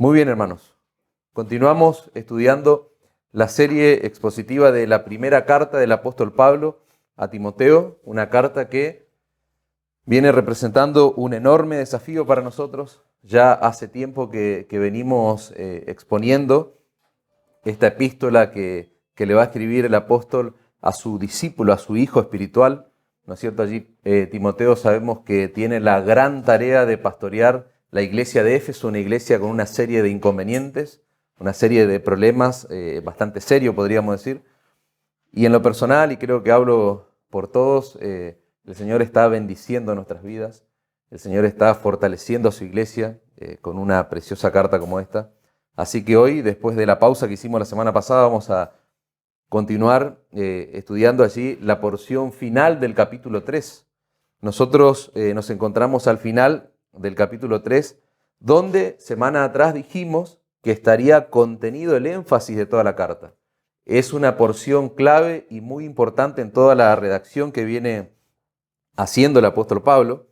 Muy bien, hermanos. Continuamos estudiando la serie expositiva de la primera carta del apóstol Pablo a Timoteo, una carta que viene representando un enorme desafío para nosotros. Ya hace tiempo que venimos exponiendo esta epístola que le va a escribir el apóstol a su discípulo, a su hijo espiritual. ¿No es cierto? Allí Timoteo sabemos que tiene la gran tarea de pastorear la iglesia de Éfeso, una iglesia con una serie de inconvenientes, una serie de problemas bastante serios, podríamos decir. Y en lo personal, y creo que hablo por todos, el Señor está bendiciendo nuestras vidas. El Señor está fortaleciendo a su iglesia con una preciosa carta como esta. Así que hoy, después de la pausa que hicimos la semana pasada, vamos a continuar estudiando allí la porción final del capítulo 3. Nosotros nos encontramos al final del capítulo 3, donde semana atrás dijimos que estaría contenido el énfasis de toda la carta. Es una porción clave y muy importante en toda la redacción que viene haciendo el apóstol Pablo.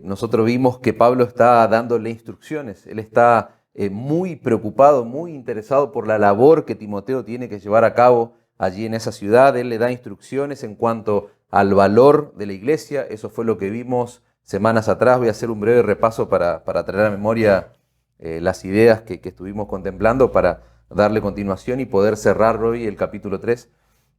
Nosotros vimos que Pablo está dándole instrucciones. Él está muy preocupado, muy interesado por la labor que Timoteo tiene que llevar a cabo allí en esa ciudad. Él le da instrucciones en cuanto al valor de la iglesia. Eso fue lo que vimos semanas atrás. Voy a hacer un breve repaso para traer a memoria las ideas que estuvimos contemplando para darle continuación y poder cerrar hoy el capítulo 3.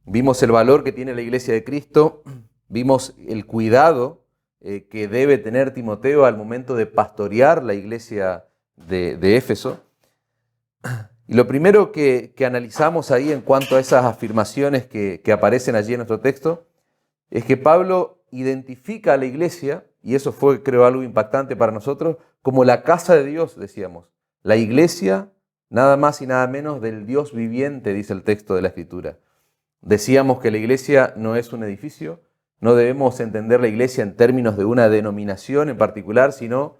Vimos el valor que tiene la iglesia de Cristo. Vimos el cuidado que debe tener Timoteo al momento de pastorear la iglesia de Éfeso. Y lo primero que analizamos ahí en cuanto a esas afirmaciones que aparecen allí en nuestro texto es que Pablo identifica a la iglesia, y eso fue, creo, algo impactante para nosotros, como la casa de Dios, decíamos. La iglesia, nada más y nada menos del Dios viviente, dice el texto de la Escritura. Decíamos que la iglesia no es un edificio. No debemos entender la iglesia en términos de una denominación en particular, sino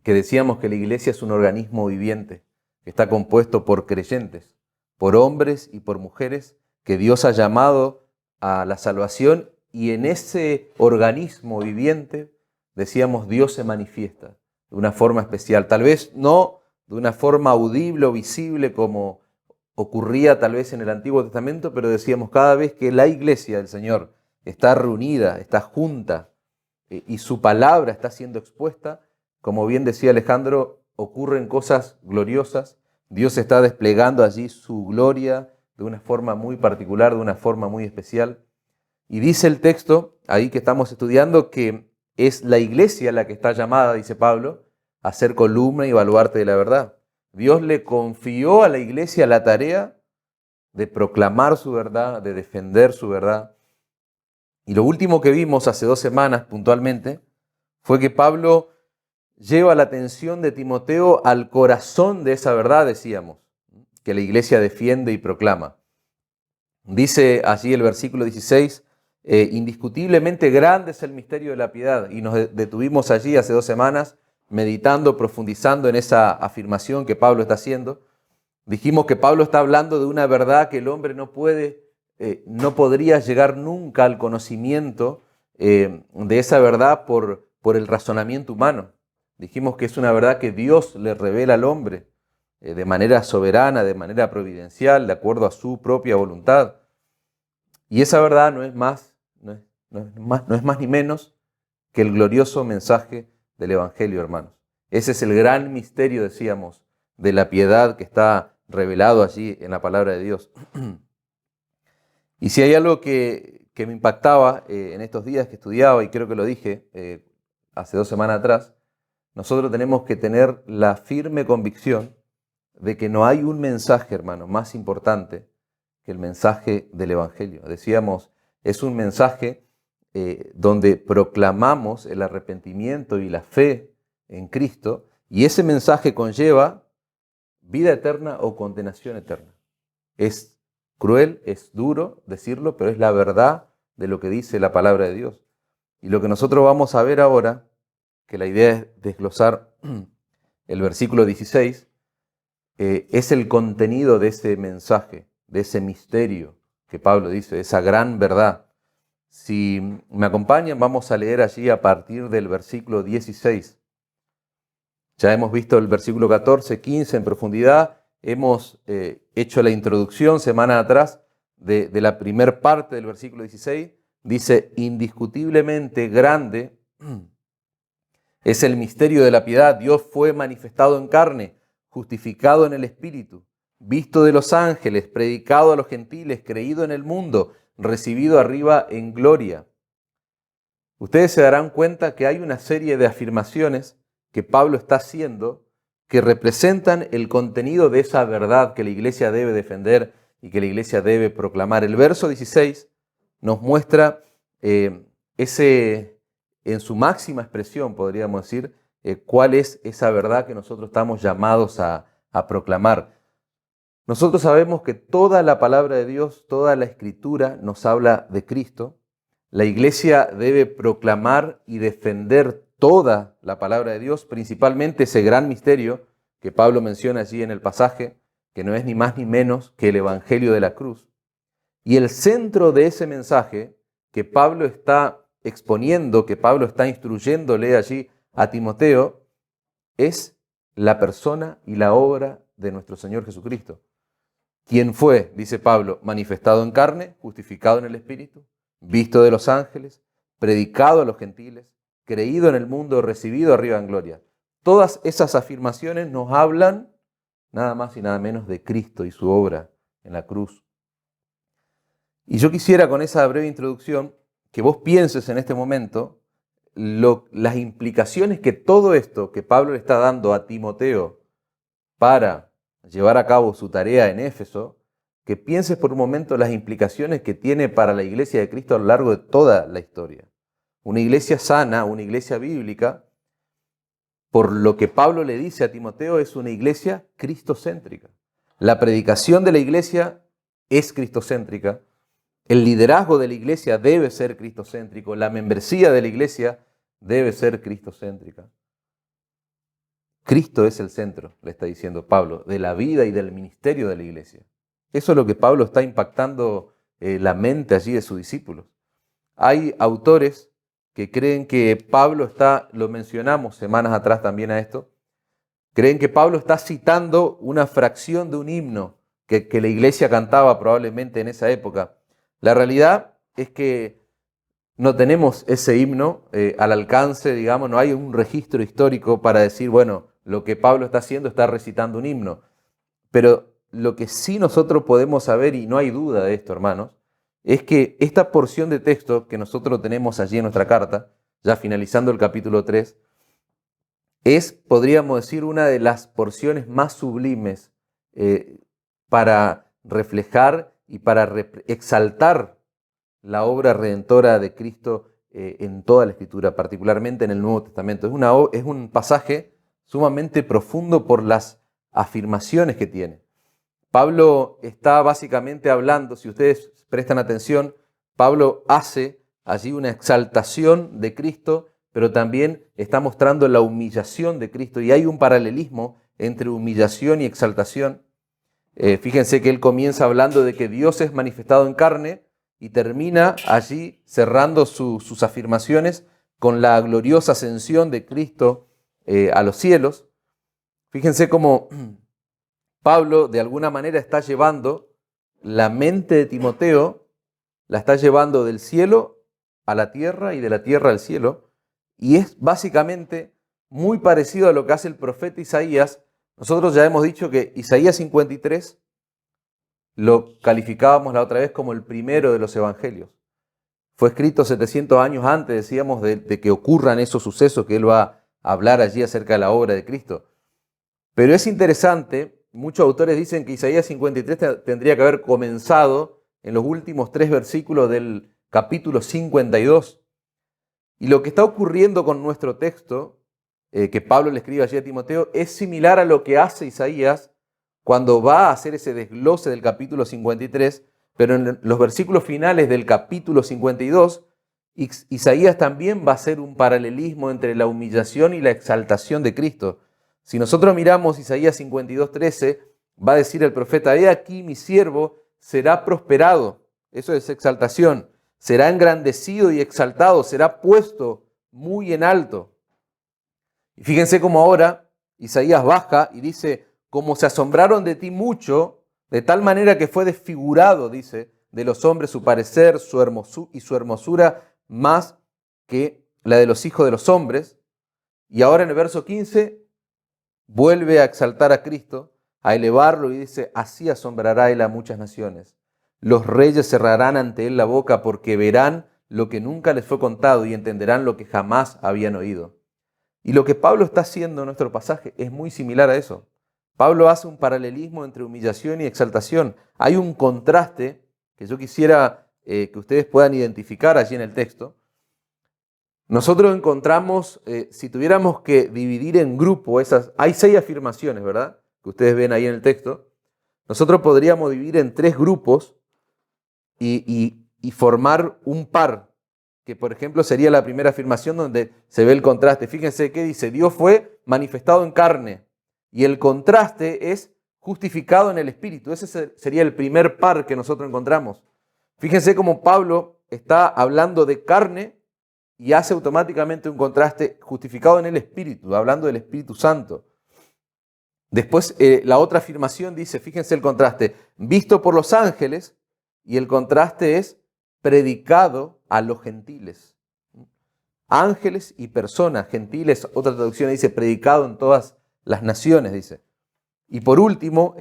que decíamos que la iglesia es un organismo viviente, que está compuesto por creyentes, por hombres y por mujeres que Dios ha llamado a la salvación, y en ese organismo viviente, decíamos, Dios se manifiesta de una forma especial. Tal vez no de una forma audible o visible como ocurría tal vez en el Antiguo Testamento, pero decíamos, cada vez que la iglesia del Señor está reunida, está junta y su palabra está siendo expuesta, como bien decía Alejandro, ocurren cosas gloriosas. Dios está desplegando allí su gloria de una forma muy particular, de una forma muy especial. Y dice el texto, ahí que estamos estudiando, que es la iglesia la que está llamada, dice Pablo, a ser columna y baluarte de la verdad. Dios le confió a la iglesia la tarea de proclamar su verdad, de defender su verdad. Y lo último que vimos hace 2 semanas puntualmente fue que Pablo lleva la atención de Timoteo al corazón de esa verdad, decíamos, que la iglesia defiende y proclama. Dice allí el versículo 16, indiscutiblemente grande es el misterio de la piedad. Y nos detuvimos allí hace 2 semanas meditando, profundizando en esa afirmación que Pablo está haciendo. Dijimos que Pablo está hablando de una verdad que el hombre no podría llegar nunca al conocimiento de esa verdad por el razonamiento humano. Dijimos que es una verdad que Dios le revela al hombre de manera soberana, de manera providencial, de acuerdo a su propia voluntad. Y esa verdad no es más ni menos que el glorioso mensaje del Evangelio, hermanos. Ese es el gran misterio, decíamos, de la piedad que está revelado allí en la palabra de Dios. Y si hay algo que me impactaba en estos días que estudiaba, y creo que lo dije hace 2 semanas atrás, nosotros tenemos que tener la firme convicción de que no hay un mensaje, hermano, más importante que el mensaje del Evangelio. Decíamos, es un mensaje donde proclamamos el arrepentimiento y la fe en Cristo, y ese mensaje conlleva vida eterna o condenación eterna. Es cruel, es duro decirlo, pero es la verdad de lo que dice la palabra de Dios. Y lo que nosotros vamos a ver ahora, que la idea es desglosar el versículo 16, es el contenido de ese mensaje, de ese misterio que Pablo dice, esa gran verdad. Si me acompañan, vamos a leer allí a partir del versículo 16. Ya hemos visto el versículo 14, 15 en profundidad. Hemos hecho la introducción semana atrás de la primer parte del versículo 16. Dice, indiscutiblemente grande es el misterio de la piedad. Dios fue manifestado en carne, justificado en el Espíritu, visto de los ángeles, predicado a los gentiles, creído en el mundo, recibido arriba en gloria. Ustedes se darán cuenta que hay una serie de afirmaciones que Pablo está haciendo que representan el contenido de esa verdad que la iglesia debe defender y que la iglesia debe proclamar. El verso 16 nos muestra en su máxima expresión, podríamos decir, cuál es esa verdad que nosotros estamos llamados a proclamar. Nosotros sabemos que toda la palabra de Dios, toda la Escritura nos habla de Cristo. La iglesia debe proclamar y defender toda la palabra de Dios, principalmente ese gran misterio que Pablo menciona allí en el pasaje, que no es ni más ni menos que el Evangelio de la cruz. Y el centro de ese mensaje que Pablo está exponiendo, que Pablo está instruyéndole allí a Timoteo, es la persona y la obra de nuestro Señor Jesucristo. ¿Quién fue, dice Pablo, manifestado en carne, justificado en el Espíritu, visto de los ángeles, predicado a los gentiles, creído en el mundo, recibido arriba en gloria? Todas esas afirmaciones nos hablan nada más y nada menos de Cristo y su obra en la cruz. Y yo quisiera con esa breve introducción que vos pienses en este momento las implicaciones que todo esto que Pablo le está dando a Timoteo para llevar a cabo su tarea en Éfeso, que pienses por un momento las implicaciones que tiene para la iglesia de Cristo a lo largo de toda la historia. Una iglesia sana, una iglesia bíblica, por lo que Pablo le dice a Timoteo, es una iglesia cristocéntrica. La predicación de la iglesia es cristocéntrica. El liderazgo de la iglesia debe ser cristocéntrico. La membresía de la iglesia debe ser cristocéntrica. Cristo es el centro, le está diciendo Pablo, de la vida y del ministerio de la iglesia. Eso es lo que Pablo está impactando la mente allí de sus discípulos. Hay autores que creen que Pablo está, lo mencionamos semanas atrás también a esto, creen que Pablo está citando una fracción de un himno que la iglesia cantaba probablemente en esa época. La realidad es que no tenemos ese himno al alcance, digamos, no hay un registro histórico para decir, bueno, lo que Pablo está haciendo está recitando un himno. Pero lo que sí nosotros podemos saber, y no hay duda de esto, hermanos, es que esta porción de texto que nosotros tenemos allí en nuestra carta, ya finalizando el capítulo 3, es, podríamos decir, una de las porciones más sublimes para reflejar y para exaltar la obra redentora de Cristo en toda la Escritura, particularmente en el Nuevo Testamento. Es un pasaje sumamente profundo por las afirmaciones que tiene. Pablo está básicamente hablando, si ustedes prestan atención, Pablo hace allí una exaltación de Cristo, pero también está mostrando la humillación de Cristo, y hay un paralelismo entre humillación y exaltación. Fíjense que él comienza hablando de que Dios es manifestado en carne y termina allí cerrando sus afirmaciones con la gloriosa ascensión de Cristo a los cielos. Fíjense cómo Pablo de alguna manera está llevando la mente de Timoteo, la está llevando del cielo a la tierra y de la tierra al cielo, y es básicamente muy parecido a lo que hace el profeta Isaías. Nosotros ya hemos dicho que Isaías 53 lo calificábamos la otra vez como el primero de los evangelios. Fue escrito 700 años antes, decíamos, de que ocurran esos sucesos que él va a hablar allí acerca de la obra de Cristo. Pero es interesante, muchos autores dicen que Isaías 53 tendría que haber comenzado en los últimos 3 versículos del capítulo 52. Y lo que está ocurriendo con nuestro texto, que Pablo le escribe allí a Timoteo, es similar a lo que hace Isaías cuando va a hacer ese desglose del capítulo 53, pero en los versículos finales del capítulo 52, Isaías también va a hacer un paralelismo entre la humillación y la exaltación de Cristo. Si nosotros miramos Isaías 52:13, va a decir el profeta, he aquí mi siervo será prosperado, eso es exaltación, será engrandecido y exaltado, será puesto muy en alto. Y fíjense cómo ahora Isaías baja y dice, como se asombraron de ti mucho, de tal manera que fue desfigurado, dice, de los hombres su parecer su hermosura más que la de los hijos de los hombres. Y ahora en el verso 15 vuelve a exaltar a Cristo, a elevarlo y dice, así asombrará él a muchas naciones. Los reyes cerrarán ante él la boca porque verán lo que nunca les fue contado y entenderán lo que jamás habían oído. Y lo que Pablo está haciendo en nuestro pasaje es muy similar a eso. Pablo hace un paralelismo entre humillación y exaltación. Hay un contraste que yo quisiera que ustedes puedan identificar allí en el texto. Nosotros encontramos, si tuviéramos que dividir en grupo hay 6 afirmaciones, ¿verdad? Que ustedes ven ahí en el texto. Nosotros podríamos dividir en 3 grupos y formar un par, que por ejemplo sería la primera afirmación donde se ve el contraste. Fíjense que dice, Dios fue manifestado en carne y el contraste es justificado en el Espíritu. Ese sería el primer par que nosotros encontramos. Fíjense cómo Pablo está hablando de carne y hace automáticamente un contraste justificado en el Espíritu, hablando del Espíritu Santo. Después la otra afirmación dice, fíjense el contraste, visto por los ángeles, y el contraste es predicado a los gentiles. Ángeles y personas, gentiles, otra traducción dice predicado en todas las naciones, dice. Y por último,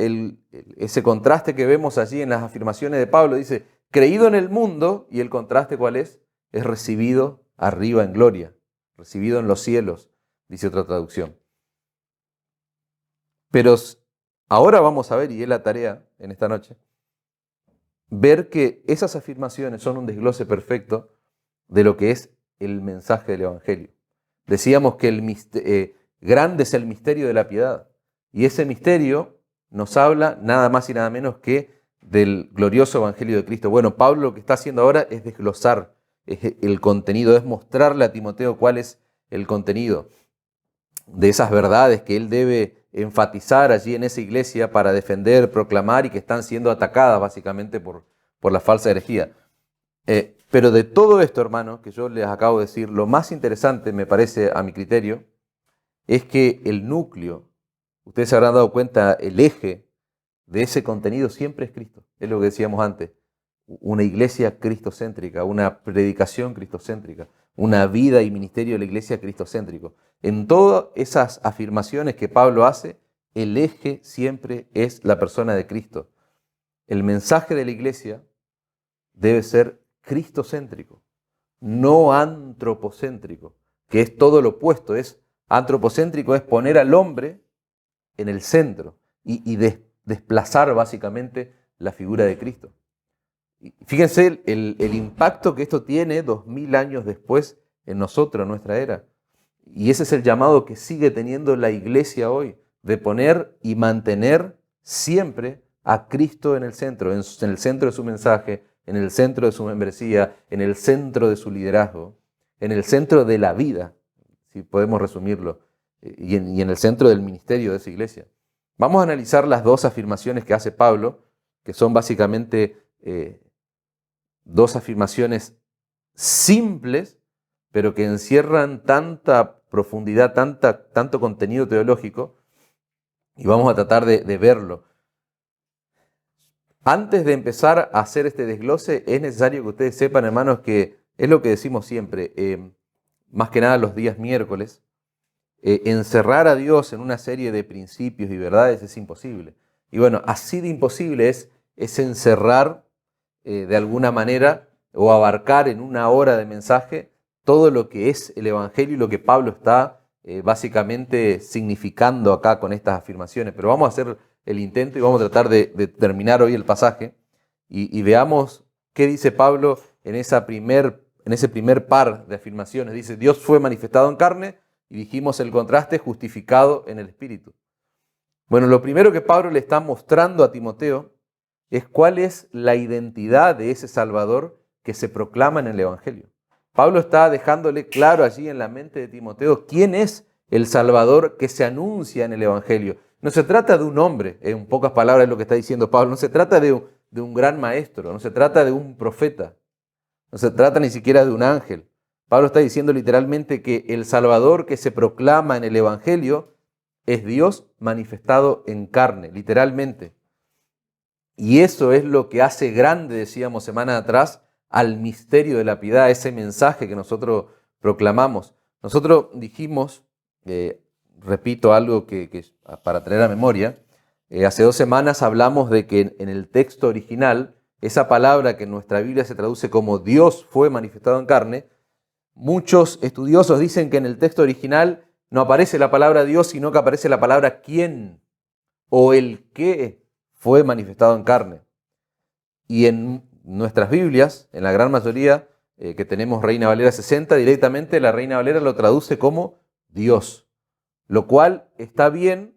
ese contraste que vemos allí en las afirmaciones de Pablo, dice, creído en el mundo, y el contraste ¿cuál es? Es recibido arriba en gloria, recibido en los cielos, dice otra traducción. Pero ahora vamos a ver, y es la tarea en esta noche, ver que esas afirmaciones son un desglose perfecto de lo que es el mensaje del Evangelio. Decíamos que grande es el misterio de la piedad, y ese misterio nos habla nada más y nada menos que del glorioso Evangelio de Cristo. Bueno, Pablo lo que está haciendo ahora es desglosar el contenido, es mostrarle a Timoteo cuál es el contenido de esas verdades que él debe enfatizar allí en esa iglesia para defender, proclamar y que están siendo atacadas básicamente por la falsa herejía. Pero de todo esto, hermanos, que yo les acabo de decir, lo más interesante, me parece a mi criterio, es que el núcleo, ustedes se habrán dado cuenta, el eje de ese contenido siempre es Cristo. Es lo que decíamos antes, una iglesia cristocéntrica, una predicación cristocéntrica, una vida y ministerio de la iglesia cristocéntrico. En todas esas afirmaciones que Pablo hace, el eje siempre es la persona de Cristo. El mensaje de la iglesia debe ser cristocéntrico, no antropocéntrico, que es todo lo opuesto. Antropocéntrico es poner al hombre en el centro y desplazar básicamente la figura de Cristo. Y fíjense el impacto que esto tiene 2000 años después en nosotros, en nuestra era. Y ese es el llamado que sigue teniendo la iglesia hoy, de poner y mantener siempre a Cristo en el centro de su mensaje, en el centro de su membresía, en el centro de su liderazgo, en el centro de la vida, si podemos resumirlo, y en el centro del ministerio de esa iglesia. Vamos a analizar las 2 afirmaciones que hace Pablo, que son básicamente 2 afirmaciones simples, pero que encierran tanta profundidad, tanto contenido teológico, y vamos a tratar de verlo. Antes de empezar a hacer este desglose, es necesario que ustedes sepan, hermanos, que es lo que decimos siempre, más que nada los días miércoles, encerrar a Dios en una serie de principios y verdades es imposible. Y bueno, así de imposible es encerrar de alguna manera o abarcar en una hora de mensaje todo lo que es el Evangelio y lo que Pablo está básicamente significando acá con estas afirmaciones. Pero vamos a hacer el intento y vamos a tratar de terminar hoy el pasaje y veamos qué dice Pablo en ese primer par de afirmaciones. Dice, Dios fue manifestado en carne, y dijimos el contraste, justificado en el Espíritu. Bueno, lo primero que Pablo le está mostrando a Timoteo es cuál es la identidad de ese Salvador que se proclama en el Evangelio. Pablo está dejándole claro allí en la mente de Timoteo quién es el Salvador que se anuncia en el Evangelio. No se trata de un hombre, en pocas palabras es lo que está diciendo Pablo, no se trata de un gran maestro, no se trata de un profeta, no se trata ni siquiera de un ángel. Pablo está diciendo literalmente que el Salvador que se proclama en el Evangelio es Dios manifestado en carne, literalmente. Y eso es lo que hace grande, decíamos semana atrás, al misterio de la piedad, ese mensaje que nosotros proclamamos. Nosotros dijimos, repito algo que para traer a memoria, hace 2 semanas hablamos de que en el texto original, esa palabra que en nuestra Biblia se traduce como Dios fue manifestado en carne, muchos estudiosos dicen que en el texto original no aparece la palabra Dios, sino que aparece la palabra quién o el qué fue manifestado en carne. Y en nuestras Biblias, en la gran mayoría que tenemos Reina Valera 60, directamente la Reina Valera lo traduce como Dios, lo cual está bien.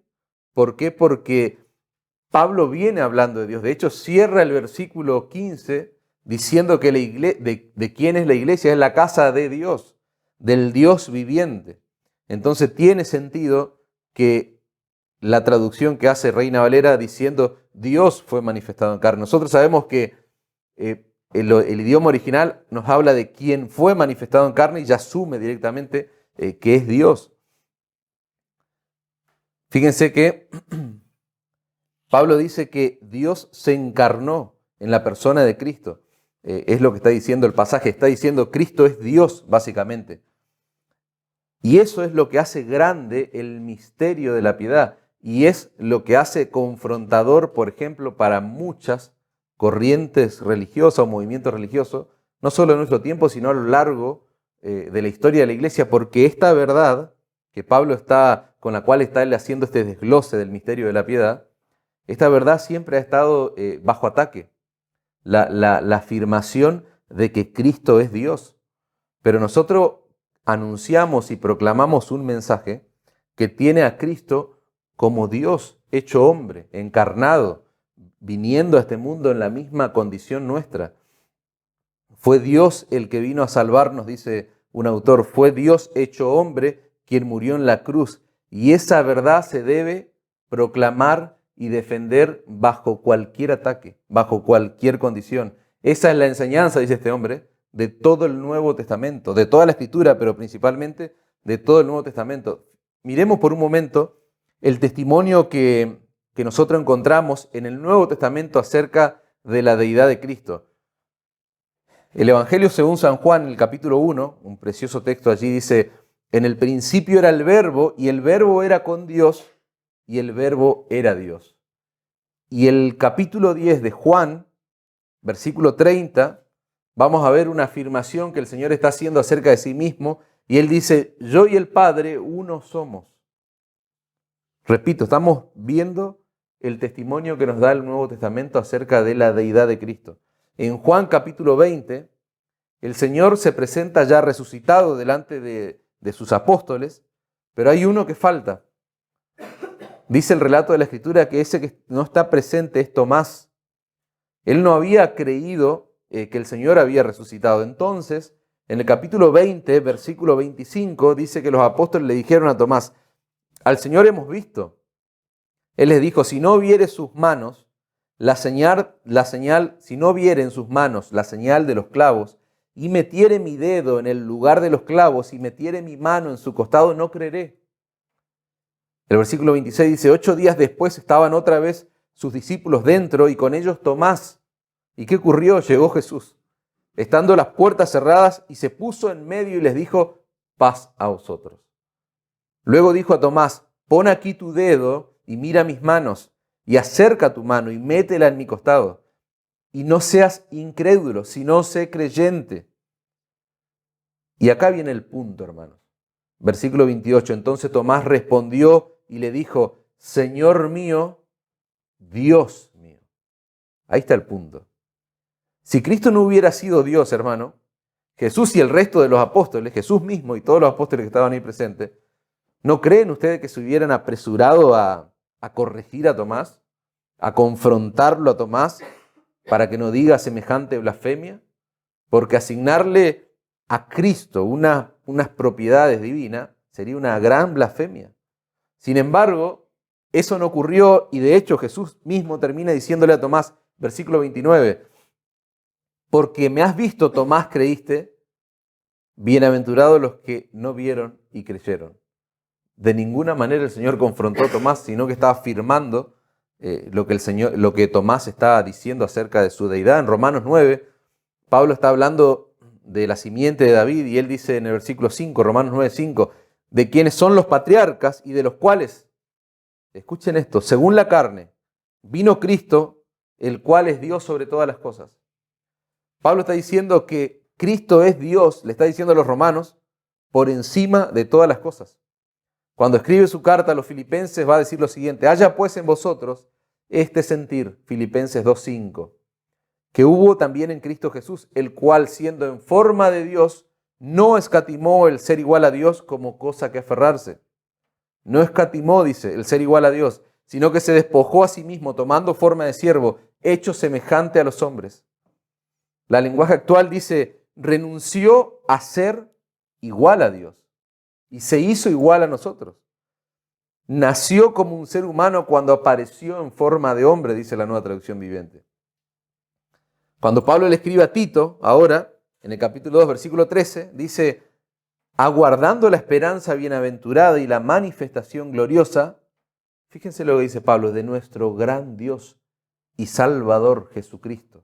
¿Por qué? Porque Pablo viene hablando de Dios. De hecho, cierra el versículo 15 diciendo que de quién es la iglesia, es la casa de Dios, del Dios viviente. Entonces tiene sentido que la traducción que hace Reina Valera diciendo Dios fue manifestado en carne. Nosotros sabemos que el idioma original nos habla de quién fue manifestado en carne y ya asume directamente que es Dios. Fíjense que Pablo dice que Dios se encarnó en la persona de Cristo. Es lo que está diciendo el pasaje. Está diciendo Cristo es Dios, básicamente. Y eso es lo que hace grande el misterio de la piedad. Y es lo que hace confrontador, por ejemplo, para muchas corrientes religiosas o movimientos religiosos, no solo en nuestro tiempo, sino a lo largo de la historia de la iglesia, porque esta verdad que Pablo con la cual está él haciendo este desglose del misterio de la piedad, esta verdad siempre ha estado bajo ataque. La afirmación de que Cristo es Dios. Pero nosotros anunciamos y proclamamos un mensaje que tiene a Cristo como Dios hecho hombre, encarnado, viniendo a este mundo en la misma condición nuestra. Fue Dios el que vino a salvarnos, dice un autor, fue Dios hecho hombre quien murió en la cruz. Y esa verdad se debe proclamar y defender bajo cualquier ataque, bajo cualquier condición. Esa es la enseñanza, dice este hombre, de todo el Nuevo Testamento, de toda la Escritura, pero principalmente de todo el Nuevo Testamento. Miremos por un momento el testimonio que nosotros encontramos en el Nuevo Testamento acerca de la deidad de Cristo. El Evangelio según San Juan, en el capítulo 1, un precioso texto allí dice, en el principio era el Verbo, y el Verbo era con Dios, y el Verbo era Dios. Y el capítulo 10 de Juan, versículo 30, vamos a ver una afirmación que el Señor está haciendo acerca de sí mismo, y Él dice, yo y el Padre uno somos. Repito, estamos viendo el testimonio que nos da el Nuevo Testamento acerca de la deidad de Cristo. En Juan capítulo 20, el Señor se presenta ya resucitado delante de sus apóstoles, pero hay uno que falta. Dice el relato de la Escritura que ese que no está presente es Tomás. Él no había creído que el Señor había resucitado. Entonces, en el capítulo 20, versículo 25, dice que los apóstoles le dijeron a Tomás, al Señor hemos visto. Él les dijo, si no viere sus manos, si no viere en sus manos la señal de los clavos, y metiere mi dedo en el lugar de los clavos, y metiere mi mano en su costado, no creeré. El versículo 26 dice, 8 días después estaban otra vez sus discípulos dentro, y con ellos Tomás. ¿Y qué ocurrió? Llegó Jesús, estando las puertas cerradas, y se puso en medio y les dijo, paz a vosotros. Luego dijo a Tomás, pon aquí tu dedo y mira mis manos, y acerca tu mano y métela en mi costado. Y no seas incrédulo, sino sé creyente. Y acá viene el punto, hermanos. Versículo 28. Entonces Tomás respondió y le dijo, Señor mío, Dios mío. Ahí está el punto. Si Cristo no hubiera sido Dios, hermano, Jesús y el resto de los apóstoles, Jesús mismo y todos los apóstoles que estaban ahí presentes, ¿no creen ustedes que se hubieran apresurado a corregir a Tomás, a confrontarlo a Tomás para que no diga semejante blasfemia? Porque asignarle a Cristo unas propiedades divinas sería una gran blasfemia. Sin embargo, eso no ocurrió y de hecho Jesús mismo termina diciéndole a Tomás, versículo 29, porque me has visto, Tomás, creíste, bienaventurados los que no vieron y creyeron. De ninguna manera el Señor confrontó a Tomás, sino que estaba afirmando lo que Tomás estaba diciendo acerca de su deidad. En Romanos 9, Pablo está hablando de la simiente de David y él dice en el versículo 5, Romanos 9, 5, de quienes son los patriarcas y de los cuales, escuchen esto, según la carne, vino Cristo, el cual es Dios sobre todas las cosas. Pablo está diciendo que Cristo es Dios, le está diciendo a los romanos, por encima de todas las cosas. Cuando escribe su carta a los filipenses va a decir lo siguiente: haya pues en vosotros este sentir, Filipenses 2:5, que hubo también en Cristo Jesús, el cual siendo en forma de Dios, no escatimó el ser igual a Dios como cosa que aferrarse. No escatimó, dice, el ser igual a Dios, sino que se despojó a sí mismo, tomando forma de siervo, hecho semejante a los hombres. La lenguaje actual dice, renunció a ser igual a Dios y se hizo igual a nosotros. Nació como un ser humano cuando apareció en forma de hombre, dice la Nueva Traducción Viviente. Cuando Pablo le escribe a Tito, ahora, en el capítulo 2, versículo 13, dice, aguardando la esperanza bienaventurada y la manifestación gloriosa, fíjense lo que dice Pablo, de nuestro gran Dios y Salvador Jesucristo.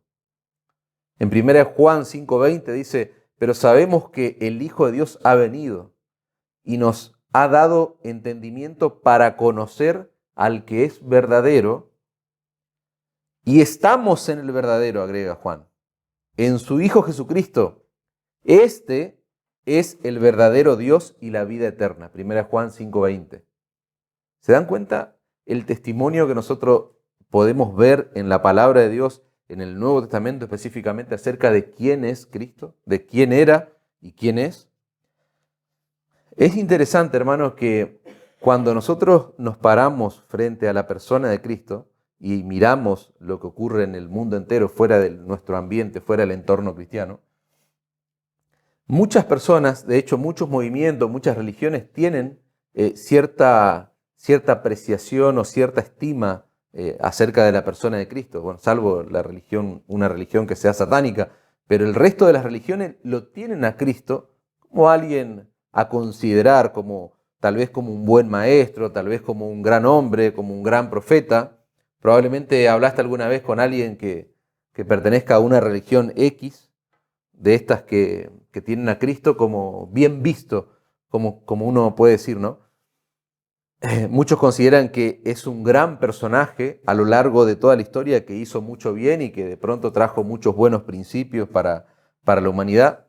En 1 Juan 5:20 dice, pero sabemos que el Hijo de Dios ha venido y nos ha dado entendimiento para conocer al que es verdadero, y estamos en el verdadero, agrega Juan, en su Hijo Jesucristo. Este es el verdadero Dios y la vida eterna. 1 Juan 5:20. ¿Se dan cuenta el testimonio que nosotros podemos ver en la palabra de Dios, en el Nuevo Testamento específicamente, acerca de quién es Cristo, de quién era y quién es? Es interesante, hermanos, que cuando nosotros nos paramos frente a la persona de Cristo y miramos lo que ocurre en el mundo entero, fuera de nuestro ambiente, fuera del entorno cristiano, muchas personas, de hecho muchos movimientos, muchas religiones tienen cierta apreciación o cierta estima acerca de la persona de Cristo, bueno, salvo una religión que sea satánica, pero el resto de las religiones lo tienen a Cristo como alguien a considerar, como tal vez como un buen maestro, tal vez como un gran hombre, como un gran profeta. Probablemente hablaste alguna vez con alguien que pertenezca a una religión X, de estas que tienen a Cristo como bien visto, como uno puede decir, ¿no? Muchos consideran que es un gran personaje a lo largo de toda la historia, que hizo mucho bien y que de pronto trajo muchos buenos principios para la humanidad.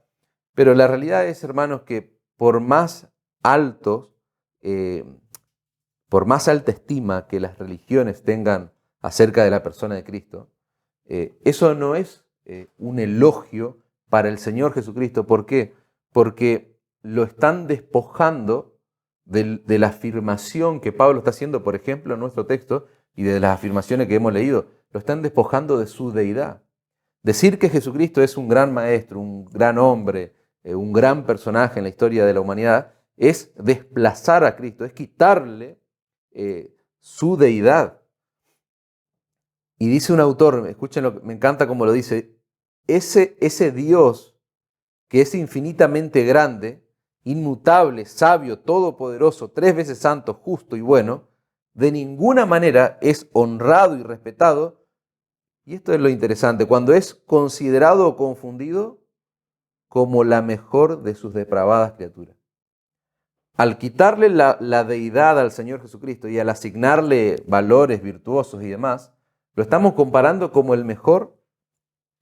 Pero la realidad es, hermanos, que por más alta estima que las religiones tengan acerca de la persona de Cristo, eso no es un elogio para el Señor Jesucristo. ¿Por qué? Porque lo están despojando de la afirmación que Pablo está haciendo, por ejemplo, en nuestro texto, y de las afirmaciones que hemos leído. Lo están despojando de su deidad. Decir que Jesucristo es un gran maestro, un gran hombre, un gran personaje en la historia de la humanidad, es desplazar a Cristo, es quitarle su deidad. Y dice un autor, escuchen, me encanta cómo lo dice, ese Dios que es infinitamente grande, inmutable, sabio, todopoderoso, 3 veces santo, justo y bueno, de ninguna manera es honrado y respetado. Y esto es lo interesante, cuando es considerado o confundido como la mejor de sus depravadas criaturas. Al quitarle la deidad al Señor Jesucristo y al asignarle valores virtuosos y demás, lo estamos comparando como el mejor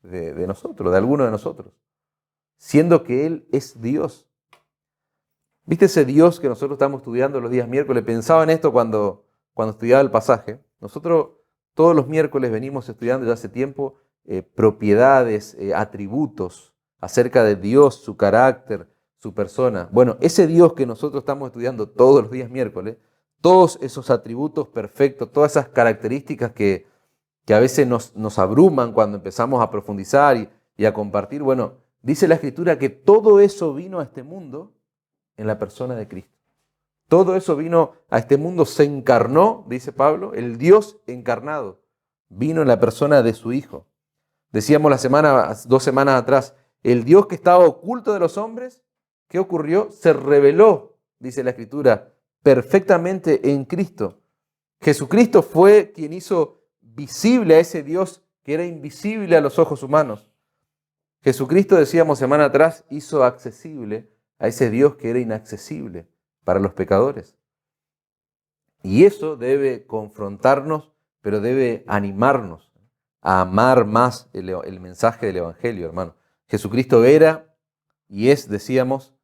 de nosotros, de alguno de nosotros, siendo que Él es Dios. ¿Viste ese Dios que nosotros estamos estudiando los días miércoles? Pensaba en esto cuando estudiaba el pasaje. Nosotros todos los miércoles venimos estudiando ya hace tiempo propiedades, atributos acerca de Dios, su carácter, su persona. Bueno, ese Dios que nosotros estamos estudiando todos los días miércoles, todos esos atributos perfectos, todas esas características que a veces nos abruman cuando empezamos a profundizar y a compartir, bueno, dice la Escritura que todo eso vino a este mundo en la persona de Cristo. Todo eso vino a este mundo, se encarnó, dice Pablo, el Dios encarnado, vino en la persona de su Hijo. Decíamos 2 semanas atrás, el Dios que estaba oculto de los hombres, ¿qué ocurrió? Se reveló, dice la Escritura, perfectamente en Cristo. Jesucristo fue quien hizo visible a ese Dios que era invisible a los ojos humanos. Jesucristo, decíamos semana atrás, hizo accesible a ese Dios que era inaccesible para los pecadores. Y eso debe confrontarnos, pero debe animarnos a amar más el mensaje del Evangelio, hermano. Jesucristo era y es, decíamos,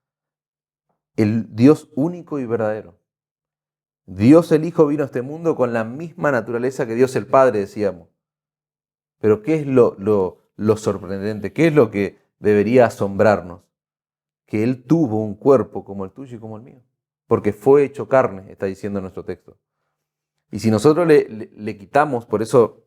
el Dios único y verdadero. Dios el Hijo vino a este mundo con la misma naturaleza que Dios el Padre, decíamos. Pero ¿qué es lo sorprendente? ¿Qué es lo que debería asombrarnos? Que Él tuvo un cuerpo como el tuyo y como el mío. Porque fue hecho carne, está diciendo nuestro texto. Y si nosotros le quitamos, por eso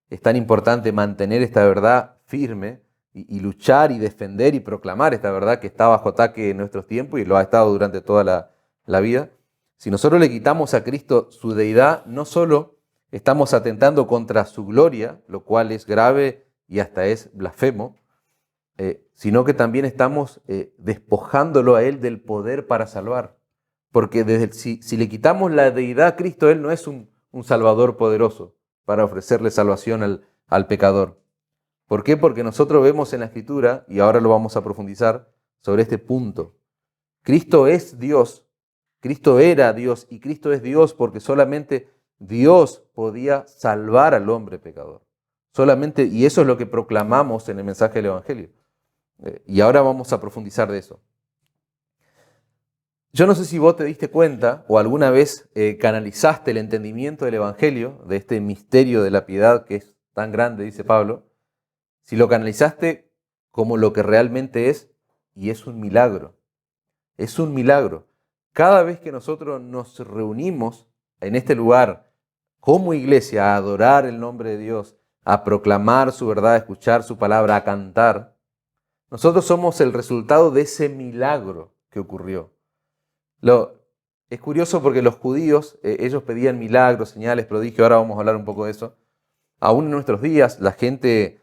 es tan importante mantener esta verdad firme y luchar y defender y proclamar esta verdad que está bajo ataque en nuestros tiempos y lo ha estado durante toda la vida. Si nosotros le quitamos a Cristo su deidad, no solo estamos atentando contra su gloria, lo cual es grave y hasta es blasfemo, sino que también estamos despojándolo a Él del poder para salvar. Porque si le quitamos la deidad a Cristo, Él no es un Salvador poderoso para ofrecerle salvación al pecador. ¿Por qué? Porque nosotros vemos en la Escritura, y ahora lo vamos a profundizar sobre este punto, Cristo es Dios, Cristo era Dios y Cristo es Dios porque solamente Dios podía salvar al hombre pecador. Solamente, y eso es lo que proclamamos en el mensaje del Evangelio. Y ahora vamos a profundizar de eso. Yo no sé si vos te diste cuenta o alguna vez canalizaste el entendimiento del Evangelio, de este misterio de la piedad que es tan grande, dice Pablo, si lo canalizaste como lo que realmente es, y es un milagro. Es un milagro. Cada vez que nosotros nos reunimos en este lugar como iglesia a adorar el nombre de Dios, a proclamar su verdad, a escuchar su palabra, a cantar, nosotros somos el resultado de ese milagro que ocurrió. Es curioso porque los judíos, ellos pedían milagros, señales, prodigios, ahora vamos a hablar un poco de eso. Aún en nuestros días la gente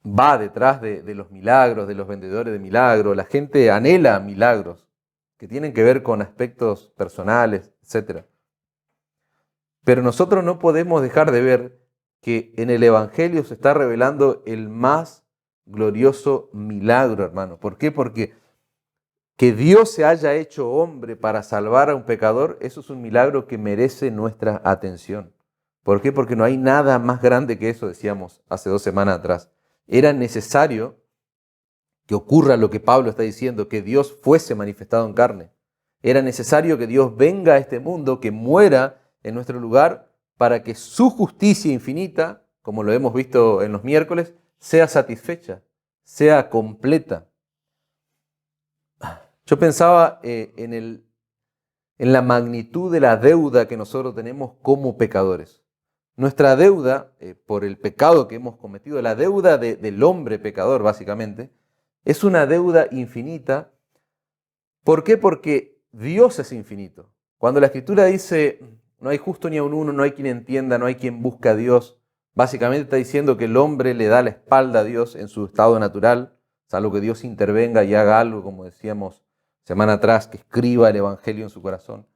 va detrás de los milagros, de los vendedores de milagros, la gente anhela milagros que tienen que ver con aspectos personales, etc. Pero nosotros no podemos dejar de ver que en el Evangelio se está revelando el más glorioso milagro, hermano. ¿Por qué? Porque que Dios se haya hecho hombre para salvar a un pecador, eso es un milagro que merece nuestra atención. ¿Por qué? Porque no hay nada más grande que eso, decíamos hace 2 semanas atrás. Era necesario que ocurra lo que Pablo está diciendo, que Dios fuese manifestado en carne. Era necesario que Dios venga a este mundo, que muera en nuestro lugar, para que su justicia infinita, como lo hemos visto en los miércoles, sea satisfecha, sea completa. Yo pensaba en la magnitud de la deuda que nosotros tenemos como pecadores. Nuestra deuda, por el pecado que hemos cometido, la deuda del hombre pecador básicamente, es una deuda infinita. ¿Por qué? Porque Dios es infinito. Cuando la Escritura dice, no hay justo ni aun uno, no hay quien entienda, no hay quien busque a Dios, básicamente está diciendo que el hombre le da la espalda a Dios en su estado natural, salvo que Dios intervenga y haga algo, como decíamos semana atrás, que escriba el Evangelio en su corazón.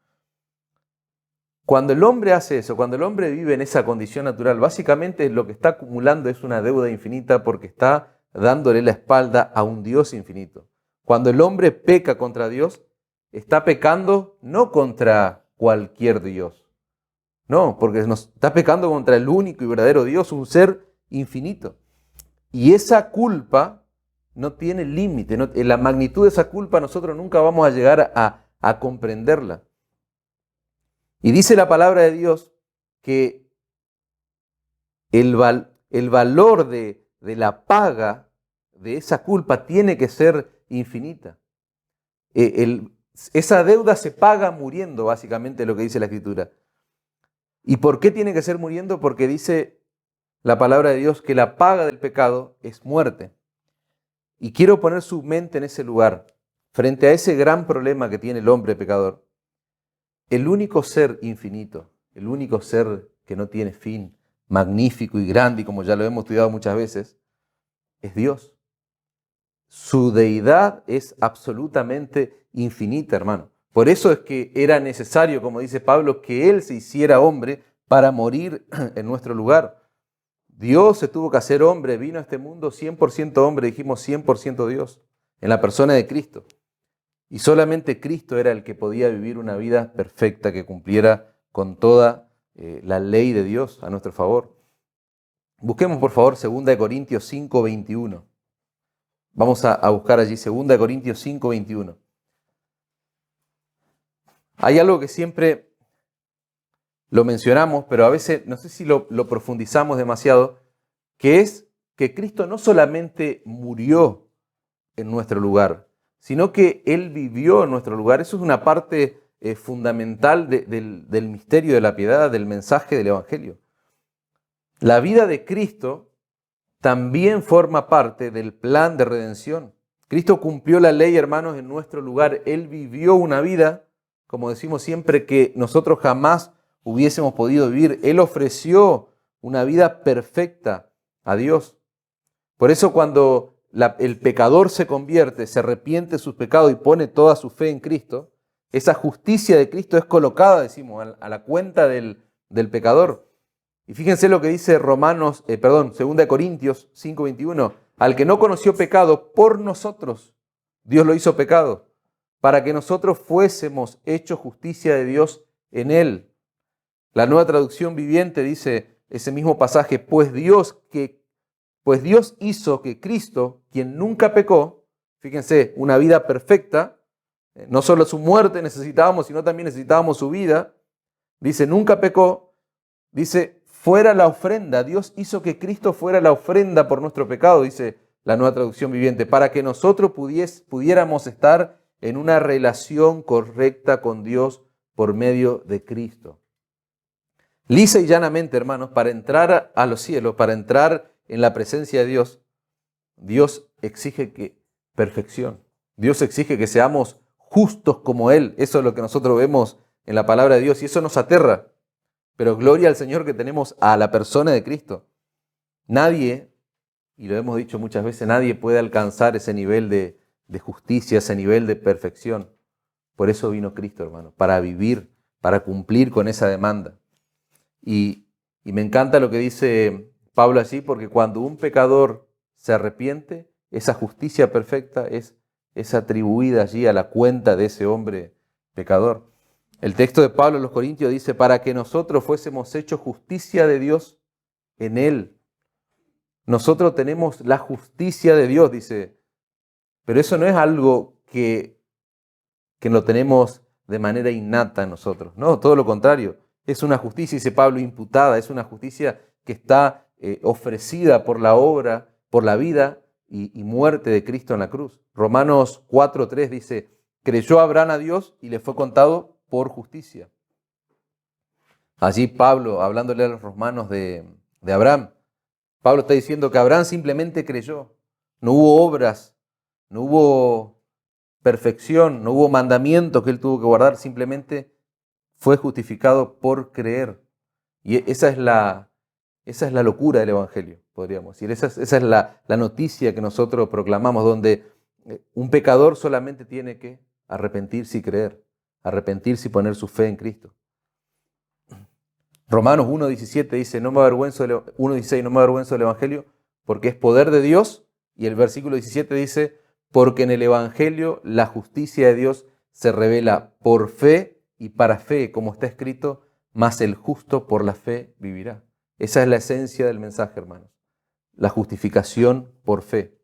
Cuando el hombre hace eso, cuando el hombre vive en esa condición natural, básicamente lo que está acumulando es una deuda infinita porque está dándole la espalda a un Dios infinito. Cuando el hombre peca contra Dios, está pecando no contra cualquier Dios. No, porque está pecando contra el único y verdadero Dios, un ser infinito. Y esa culpa no tiene límite. La magnitud de esa culpa nosotros nunca vamos a llegar a comprenderla. Y dice la palabra de Dios que el valor de la paga de esa culpa tiene que ser infinita. Esa deuda se paga muriendo, básicamente lo que dice la Escritura. ¿Y por qué tiene que ser muriendo? Porque dice la palabra de Dios que la paga del pecado es muerte. Y quiero poner su mente en ese lugar, frente a ese gran problema que tiene el hombre pecador. El único ser infinito, el único ser que no tiene fin, magnífico y grande, y como ya lo hemos estudiado muchas veces, es Dios. Su deidad es absolutamente infinita, hermano. Por eso es que era necesario, como dice Pablo, que Él se hiciera hombre para morir en nuestro lugar. Dios se tuvo que hacer hombre, vino a este mundo 100% hombre, dijimos 100% Dios, en la persona de Cristo. Y solamente Cristo era el que podía vivir una vida perfecta, que cumpliera con toda la ley de Dios a nuestro favor. Busquemos por favor 2 Corintios 5:21. Vamos a buscar allí 2 Corintios 5:21. Hay algo que siempre lo mencionamos, pero a veces no sé si lo profundizamos demasiado, que es que Cristo no solamente murió en nuestro lugar, sino que Él vivió en nuestro lugar. Eso es una parte fundamental del misterio de la piedad, del mensaje del Evangelio. La vida de Cristo también forma parte del plan de redención. Cristo cumplió la ley, hermanos, en nuestro lugar. Él vivió una vida, como decimos siempre, que nosotros jamás hubiésemos podido vivir. Él ofreció una vida perfecta a Dios. Por eso cuando el pecador se convierte, se arrepiente de sus pecados y pone toda su fe en Cristo, esa justicia de Cristo es colocada, decimos, a la cuenta del pecador. Y fíjense lo que dice 2 Corintios 5:21. Al que no conoció pecado, por nosotros Dios lo hizo pecado, para que nosotros fuésemos hechos justicia de Dios en él. La Nueva Traducción Viviente dice ese mismo pasaje, pues Dios hizo que Cristo, quien nunca pecó, fíjense, una vida perfecta, no solo su muerte necesitábamos, sino también necesitábamos su vida, dice, nunca pecó, dice, fuera la ofrenda. Dios hizo que Cristo fuera la ofrenda por nuestro pecado, dice la Nueva Traducción Viviente, para que nosotros pudiéramos estar en una relación correcta con Dios por medio de Cristo. Lisa y llanamente, hermanos, para entrar a los cielos, para entrar en la presencia de Dios, Dios exige perfección. Dios exige que seamos justos como Él. Eso es lo que nosotros vemos en la palabra de Dios y eso nos aterra. Pero gloria al Señor que tenemos a la persona de Cristo. Nadie, y lo hemos dicho muchas veces, nadie puede alcanzar ese nivel de justicia, ese nivel de perfección. Por eso vino Cristo, hermano, para vivir, para cumplir con esa demanda. Y me encanta lo que dice Pablo allí, porque cuando un pecador se arrepiente, esa justicia perfecta es atribuida allí a la cuenta de ese hombre pecador. El texto de Pablo en los Corintios dice, para que nosotros fuésemos hechos justicia de Dios en Él. Nosotros tenemos la justicia de Dios, dice, pero eso no es algo que lo tenemos de manera innata en nosotros. No, todo lo contrario. Es una justicia, dice Pablo, imputada. Es una justicia que está ofrecida por la obra, por la vida y muerte de Cristo en la cruz. Romanos 4:3 dice, creyó Abraham a Dios y le fue contado por justicia. Allí Pablo, hablándole a los romanos de Abraham, Pablo está diciendo que Abraham simplemente creyó. No hubo obras, no hubo perfección, no hubo mandamientos que él tuvo que guardar, simplemente fue justificado por creer. Y esa es la locura del Evangelio, podríamos decir. Esa es la noticia que nosotros proclamamos, donde un pecador solamente tiene que arrepentirse y creer, arrepentirse y poner su fe en Cristo. Romanos 1:17 dice, 1:16, no me avergüenzo del Evangelio, porque es poder de Dios. Y el versículo 17 dice, porque en el Evangelio la justicia de Dios se revela por fe y para fe, como está escrito, mas el justo por la fe vivirá. Esa es la esencia del mensaje, hermanos. La justificación por fe.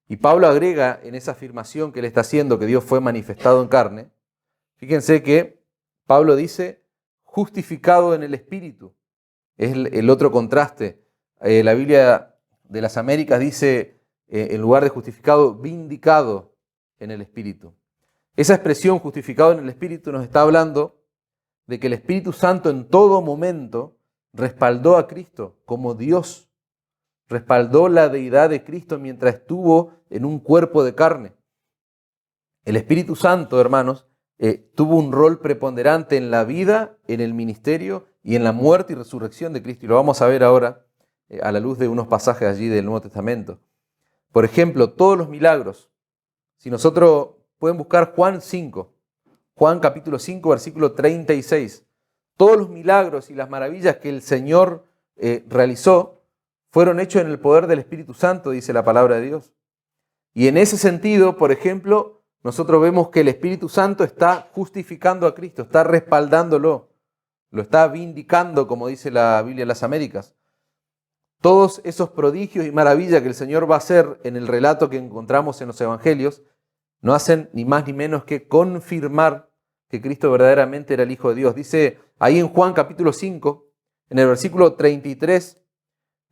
Y Pablo agrega en esa afirmación que él está haciendo, que Dios fue manifestado en carne, fíjense que Pablo dice, justificado en el Espíritu. Es el otro contraste. La Biblia de las Américas dice, en lugar de justificado, vindicado en el Espíritu. Esa expresión, justificado en el Espíritu, nos está hablando de que el Espíritu Santo en todo momento respaldó a Cristo como Dios, respaldó la deidad de Cristo mientras estuvo en un cuerpo de carne. El Espíritu Santo, hermanos, tuvo un rol preponderante en la vida, en el ministerio y en la muerte y resurrección de Cristo. Y lo vamos a ver ahora a la luz de unos pasajes allí del Nuevo Testamento. Por ejemplo, todos los milagros. Si nosotros pueden buscar Juan 5. Juan capítulo 5, versículo 36. Todos los milagros y las maravillas que el Señor realizó fueron hechos en el poder del Espíritu Santo, dice la palabra de Dios. Y en ese sentido, por ejemplo, nosotros vemos que el Espíritu Santo está justificando a Cristo, está respaldándolo, lo está vindicando, como dice la Biblia de las Américas. Todos esos prodigios y maravillas que el Señor va a hacer en el relato que encontramos en los Evangelios no hacen ni más ni menos que confirmar que Cristo verdaderamente era el Hijo de Dios. Dice ahí en Juan capítulo 5, en el versículo 33,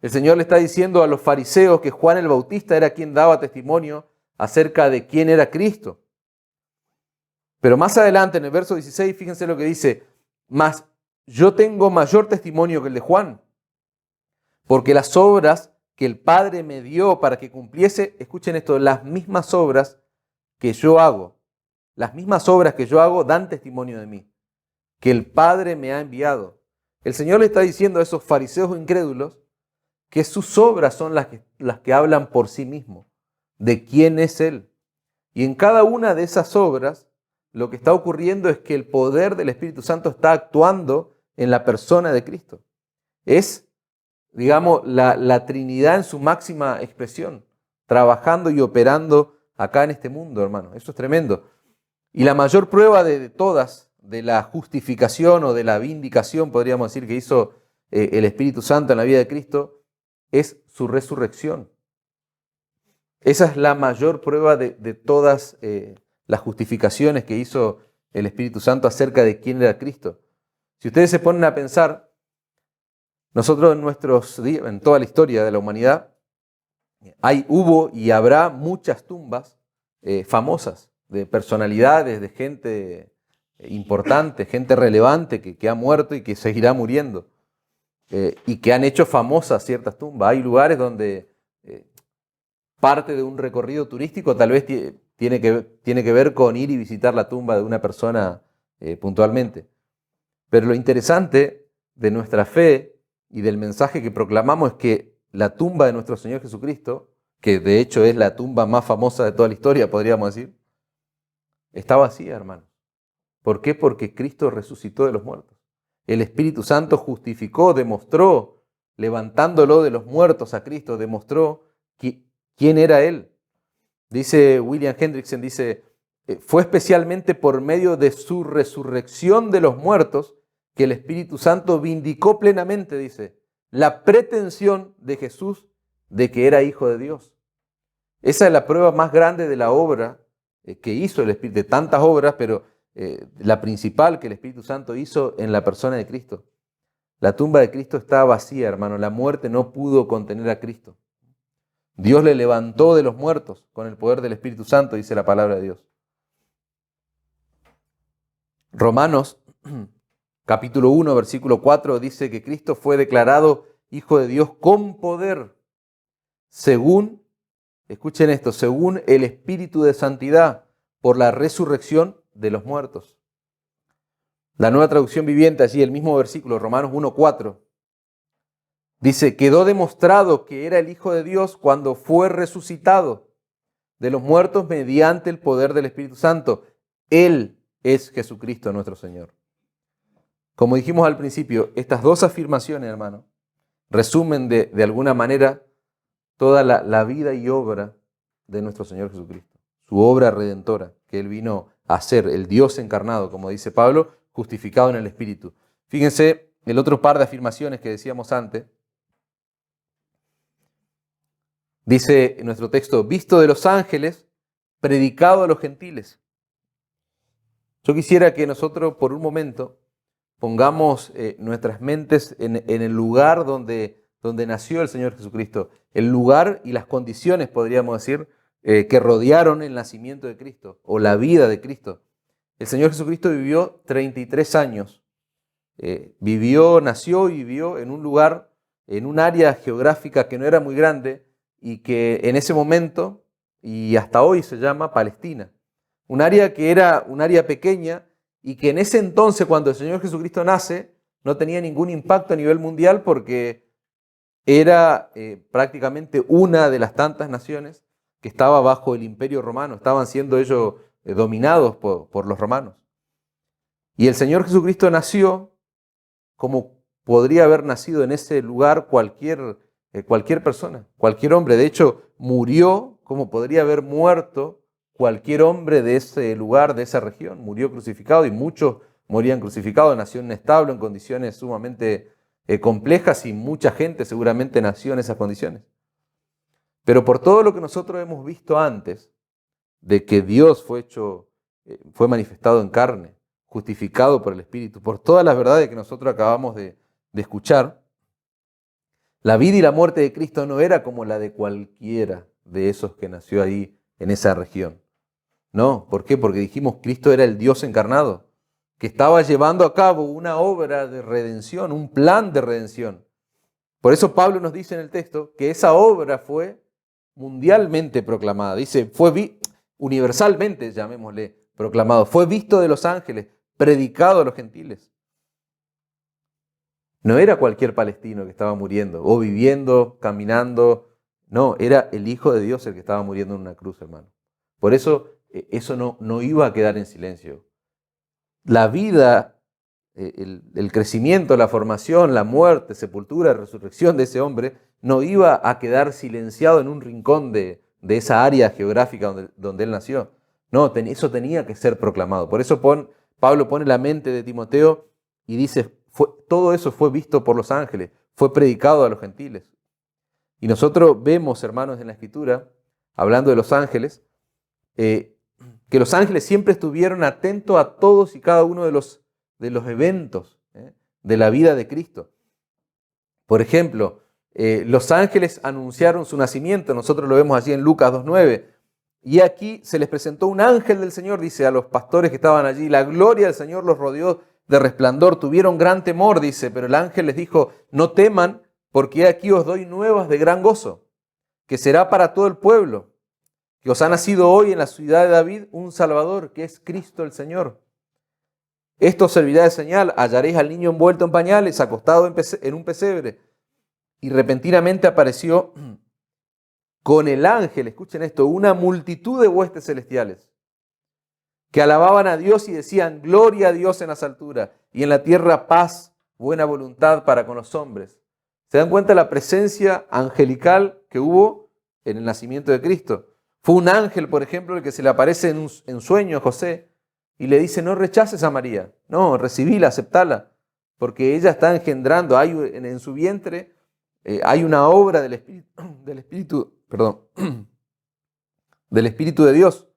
el Señor le está diciendo a los fariseos que Juan el Bautista era quien daba testimonio acerca de quién era Cristo. Pero más adelante, en el verso 16, fíjense lo que dice: mas yo tengo mayor testimonio que el de Juan, porque las obras que el Padre me dio para que cumpliese, escuchen esto, las mismas obras que yo hago. Las mismas obras que yo hago dan testimonio de mí, que el Padre me ha enviado. El Señor le está diciendo a esos fariseos incrédulos que sus obras son las que hablan por sí mismo, de quién es Él. Y en cada una de esas obras, lo que está ocurriendo es que el poder del Espíritu Santo está actuando en la persona de Cristo. Es, digamos, la Trinidad en su máxima expresión, trabajando y operando acá en este mundo, hermano. Eso es tremendo. Y la mayor prueba de todas, de la justificación o de la vindicación, podríamos decir, que hizo el Espíritu Santo en la vida de Cristo, es su resurrección. Esa es la mayor prueba de todas las justificaciones que hizo el Espíritu Santo acerca de quién era Cristo. Si ustedes se ponen a pensar, nosotros en nuestros días, en toda la historia de la humanidad, hubo y habrá muchas tumbas famosas de personalidades, de gente importante, gente relevante que ha muerto y que seguirá muriendo. Y que han hecho famosas ciertas tumbas. Hay lugares donde parte de un recorrido turístico tal vez tiene que ver con ir y visitar la tumba de una persona puntualmente. Pero lo interesante de nuestra fe y del mensaje que proclamamos es que la tumba de nuestro Señor Jesucristo, que de hecho es la tumba más famosa de toda la historia, podríamos decir, está vacía, hermano. ¿Por qué? Porque Cristo resucitó de los muertos. El Espíritu Santo justificó, demostró, levantándolo de los muertos a Cristo, demostró quién era Él. Dice William Hendrickson, dice, fue especialmente por medio de su resurrección de los muertos que el Espíritu Santo vindicó plenamente, dice, la pretensión de Jesús de que era Hijo de Dios. Esa es la prueba más grande de la obra que hizo el Espíritu, de tantas obras, pero la principal que el Espíritu Santo hizo en la persona de Cristo. La tumba de Cristo está vacía, hermano. La muerte no pudo contener a Cristo. Dios le levantó de los muertos con el poder del Espíritu Santo, dice la palabra de Dios. Romanos, capítulo 1, versículo 4, dice que Cristo fue declarado Hijo de Dios con poder, según, escuchen esto, según el Espíritu de Santidad, por la resurrección de los muertos. La Nueva Traducción Viviente, allí el mismo versículo, Romanos 1:4, dice, quedó demostrado que era el Hijo de Dios cuando fue resucitado de los muertos mediante el poder del Espíritu Santo. Él es Jesucristo nuestro Señor. Como dijimos al principio, estas dos afirmaciones, hermano, resumen de alguna manera toda la vida y obra de nuestro Señor Jesucristo. Su obra redentora que Él vino a hacer, el Dios encarnado, como dice Pablo, justificado en el Espíritu. Fíjense el otro par de afirmaciones que decíamos antes. Dice en nuestro texto, visto de los ángeles, predicado a los gentiles. Yo quisiera que nosotros por un momento pongamos nuestras mentes en el lugar donde nació el Señor Jesucristo, el lugar y las condiciones, podríamos decir, que rodearon el nacimiento de Cristo o la vida de Cristo. El Señor Jesucristo vivió 33 años. Nació y vivió en un lugar, en un área geográfica que no era muy grande y que en ese momento y hasta hoy se llama Palestina. Un área que era un área pequeña y que en ese entonces, cuando el Señor Jesucristo nace, no tenía ningún impacto a nivel mundial porque era prácticamente una de las tantas naciones que estaba bajo el Imperio Romano. Estaban siendo ellos dominados por los romanos. Y el Señor Jesucristo nació como podría haber nacido en ese lugar cualquier persona, cualquier hombre. De hecho, murió como podría haber muerto cualquier hombre de ese lugar, de esa región. Murió crucificado y muchos morían crucificados. Nació en un establo en condiciones sumamente complejas y mucha gente seguramente nació en esas condiciones. Pero por todo lo que nosotros hemos visto antes, de que Dios fue manifestado en carne, justificado por el Espíritu, por todas las verdades que nosotros acabamos de escuchar, la vida y la muerte de Cristo no era como la de cualquiera de esos que nació ahí en esa región. No, ¿por qué? Porque dijimos Cristo era el Dios encarnado, que estaba llevando a cabo una obra de redención, un plan de redención. Por eso Pablo nos dice en el texto que esa obra fue mundialmente proclamada. Dice, universalmente, llamémosle, proclamado. Fue visto de los ángeles, predicado a los gentiles. No era cualquier palestino que estaba muriendo, o viviendo, caminando. No, era el Hijo de Dios el que estaba muriendo en una cruz, hermano. Por eso, eso no iba a quedar en silencio. La vida, el crecimiento, la formación, la muerte, sepultura, resurrección de ese hombre, no iba a quedar silenciado en un rincón de esa área geográfica donde él nació. No, eso tenía que ser proclamado. Por eso Pablo pone la mente de Timoteo y dice, todo eso fue visto por los ángeles, fue predicado a los gentiles. Y nosotros vemos, hermanos, en la Escritura, hablando de los ángeles, que los ángeles siempre estuvieron atentos a todos y cada uno de los eventos de la vida de Cristo. Por ejemplo, los ángeles anunciaron su nacimiento, nosotros lo vemos allí en Lucas 2:9, y aquí se les presentó un ángel del Señor, dice a los pastores que estaban allí, la gloria del Señor los rodeó de resplandor, tuvieron gran temor, dice, pero el ángel les dijo, no teman, porque aquí os doy nuevas de gran gozo, que será para todo el pueblo, que os ha nacido hoy en la ciudad de David un Salvador, que es Cristo el Señor. Esto servirá de señal, hallaréis al niño envuelto en pañales, acostado en un pesebre. Y repentinamente apareció con el ángel, escuchen esto, una multitud de huestes celestiales, que alababan a Dios y decían, gloria a Dios en las alturas, y en la tierra paz, buena voluntad para con los hombres. ¿Se dan cuenta de la presencia angelical que hubo en el nacimiento de Cristo? Fue un ángel, por ejemplo, el que se le aparece en sueño a José y le dice, no rechaces a María, no, recibíla, aceptala, porque ella está engendrando, hay en su vientre, hay una obra del Espíritu de Dios.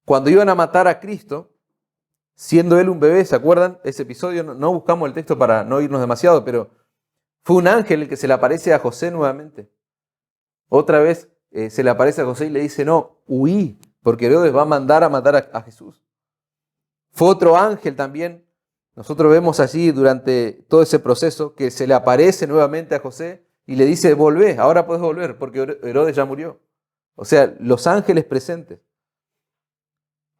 Cuando iban a matar a Cristo, siendo él un bebé, ¿se acuerdan? Ese episodio, no buscamos el texto para no irnos demasiado, pero fue un ángel el que se le aparece a José nuevamente. Otra vez se le aparece a José y le dice, no, huí, porque Herodes va a mandar a matar a Jesús. Fue otro ángel también. Nosotros vemos allí durante todo ese proceso que se le aparece nuevamente a José y le dice, volvé, ahora puedes volver, porque Herodes ya murió. O sea, los ángeles presentes.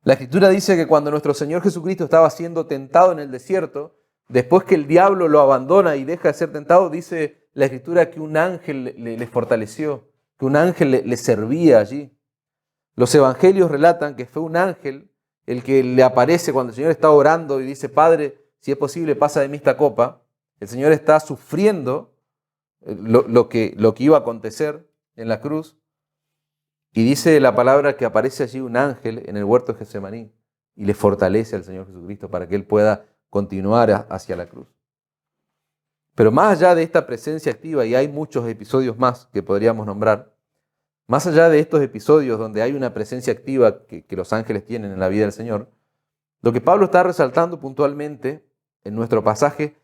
La Escritura dice que cuando nuestro Señor Jesucristo estaba siendo tentado en el desierto, después que el diablo lo abandona y deja de ser tentado, dice la Escritura que un ángel le fortaleció, que un ángel le servía allí. Los evangelios relatan que fue un ángel el que le aparece cuando el Señor está orando y dice, Padre, si es posible, pasa de mí esta copa. El Señor está sufriendo lo que iba a acontecer en la cruz. Y dice la palabra que aparece allí un ángel en el huerto de Getsemaní y le fortalece al Señor Jesucristo para que Él pueda continuar hacia la cruz. Pero más allá de esta presencia activa, y hay muchos episodios más que podríamos nombrar, más allá de estos episodios donde hay una presencia activa que los ángeles tienen en la vida del Señor, lo que Pablo está resaltando puntualmente en nuestro pasaje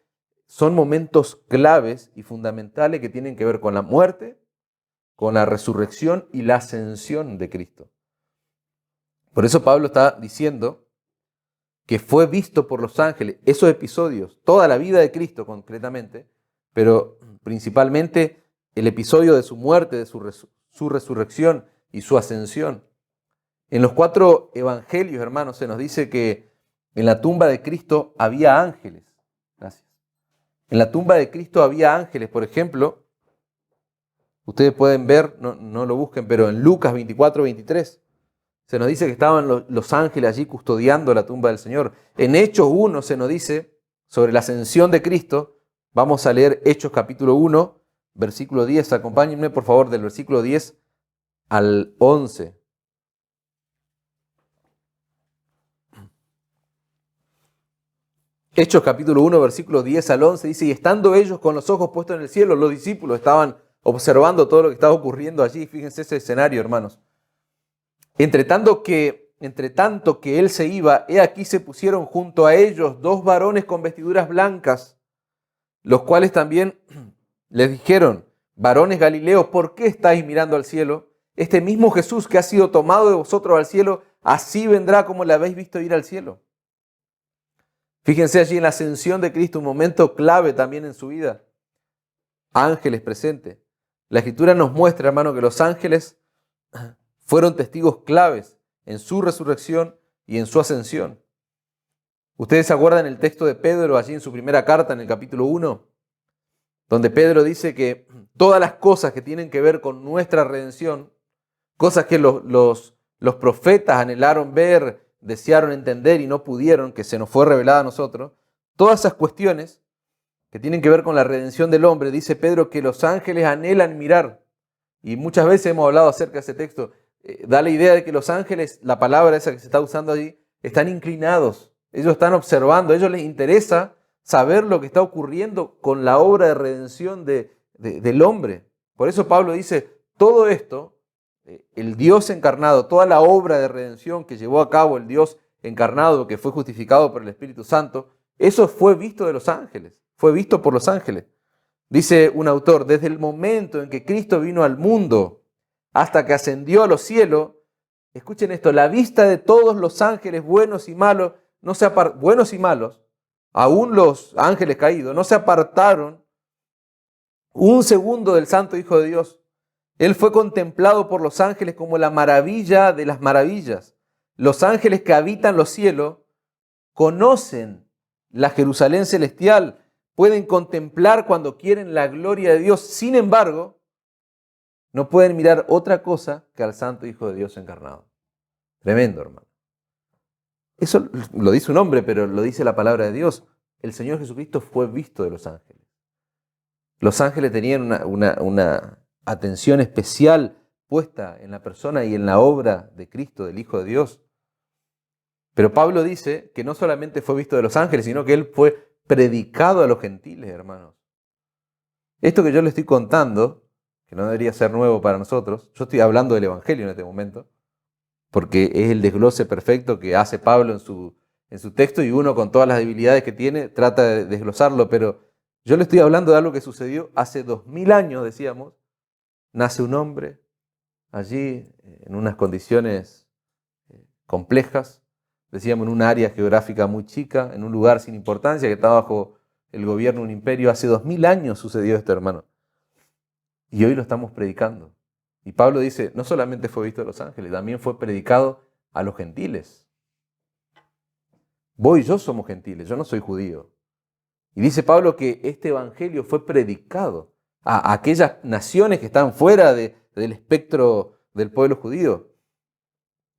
son momentos claves y fundamentales que tienen que ver con la muerte, con la resurrección y la ascensión de Cristo. Por eso Pablo está diciendo que fue visto por los ángeles esos episodios, toda la vida de Cristo concretamente, pero principalmente el episodio de su muerte, de su resurrección y su ascensión. En los 4 evangelios, hermanos, se nos dice que en la tumba de Cristo había ángeles. Gracias. En la tumba de Cristo había ángeles, por ejemplo. Ustedes pueden ver, no lo busquen, pero en Lucas 24:23 se nos dice que estaban los ángeles allí custodiando la tumba del Señor. En Hechos 1 se nos dice sobre la ascensión de Cristo. Vamos a leer Hechos capítulo 1, versículo 10. Acompáñenme por favor del versículo 10 al 11. Hechos capítulo 1, versículo 10 al 11 dice: y estando ellos con los ojos puestos en el cielo, los discípulos estaban observando todo lo que estaba ocurriendo allí. Fíjense ese escenario, hermanos. Entre tanto que él se iba, he aquí se pusieron junto a ellos dos varones con vestiduras blancas, los cuales también les dijeron: varones Galileos, ¿por qué estáis mirando al cielo? Este mismo Jesús que ha sido tomado de vosotros al cielo, así vendrá como le habéis visto ir al cielo. Fíjense allí en la ascensión de Cristo, un momento clave también en su vida. Ángeles presentes. La Escritura nos muestra, hermano, que los ángeles fueron testigos claves en su resurrección y en su ascensión. Ustedes se acuerdan el texto de Pedro allí en su primera carta, en el capítulo 1, donde Pedro dice que todas las cosas que tienen que ver con nuestra redención, cosas que los profetas anhelaron ver, desearon entender y no pudieron, que se nos fue revelada a nosotros, todas esas cuestiones que tienen que ver con la redención del hombre, dice Pedro que los ángeles anhelan mirar. Y muchas veces hemos hablado acerca de ese texto. Da la idea de que los ángeles, la palabra esa que se está usando allí, están inclinados. Ellos están observando, a ellos les interesa saber lo que está ocurriendo con la obra de redención del hombre. Por eso Pablo dice, todo esto, el Dios encarnado, toda la obra de redención que llevó a cabo el Dios encarnado, que fue justificado por el Espíritu Santo, eso fue visto de los ángeles, fue visto por los ángeles. Dice un autor, desde el momento en que Cristo vino al mundo hasta que ascendió a los cielos, escuchen esto, la vista de todos los ángeles buenos y malos, buenos y malos, aún los ángeles caídos, no se apartaron un segundo del Santo Hijo de Dios. Él fue contemplado por los ángeles como la maravilla de las maravillas. Los ángeles que habitan los cielos conocen la Jerusalén celestial, pueden contemplar cuando quieren la gloria de Dios. Sin embargo, no pueden mirar otra cosa que al Santo Hijo de Dios encarnado. Tremendo, hermano. Eso lo dice un hombre, pero lo dice la palabra de Dios. El Señor Jesucristo fue visto de los ángeles. Los ángeles tenían una atención especial puesta en la persona y en la obra de Cristo, del Hijo de Dios. Pero Pablo dice que no solamente fue visto de los ángeles, sino que Él fue predicado a los gentiles, hermanos. Esto que yo le estoy contando, que no debería ser nuevo para nosotros, yo estoy hablando del Evangelio en este momento, porque es el desglose perfecto que hace Pablo en su texto, y uno con todas las debilidades que tiene trata de desglosarlo, pero yo le estoy hablando de algo que sucedió hace 2000 años, decíamos. Nace un hombre allí en unas condiciones complejas, decíamos en un área geográfica muy chica, en un lugar sin importancia que está bajo el gobierno de un imperio. Hace 2000 años sucedió esto, hermano. Y hoy lo estamos predicando. Y Pablo dice, no solamente fue visto a los ángeles, también fue predicado a los gentiles. Vos y yo somos gentiles, yo no soy judío. Y dice Pablo que este evangelio fue predicado a aquellas naciones que están fuera del espectro del pueblo judío.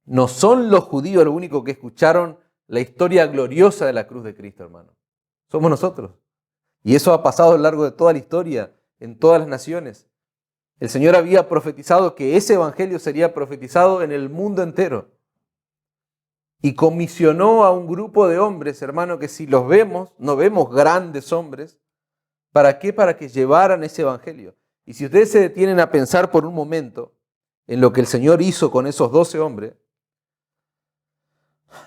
No son los judíos los únicos que escucharon la historia gloriosa de la cruz de Cristo, hermano. Somos nosotros. Y eso ha pasado a lo largo de toda la historia, en todas las naciones. El Señor había profetizado que ese evangelio sería profetizado en el mundo entero. Y comisionó a un grupo de hombres, hermano, que si los vemos, no vemos grandes hombres. ¿Para qué? Para que llevaran ese evangelio. Y si ustedes se detienen a pensar por un momento en lo que el Señor hizo con esos 12 hombres,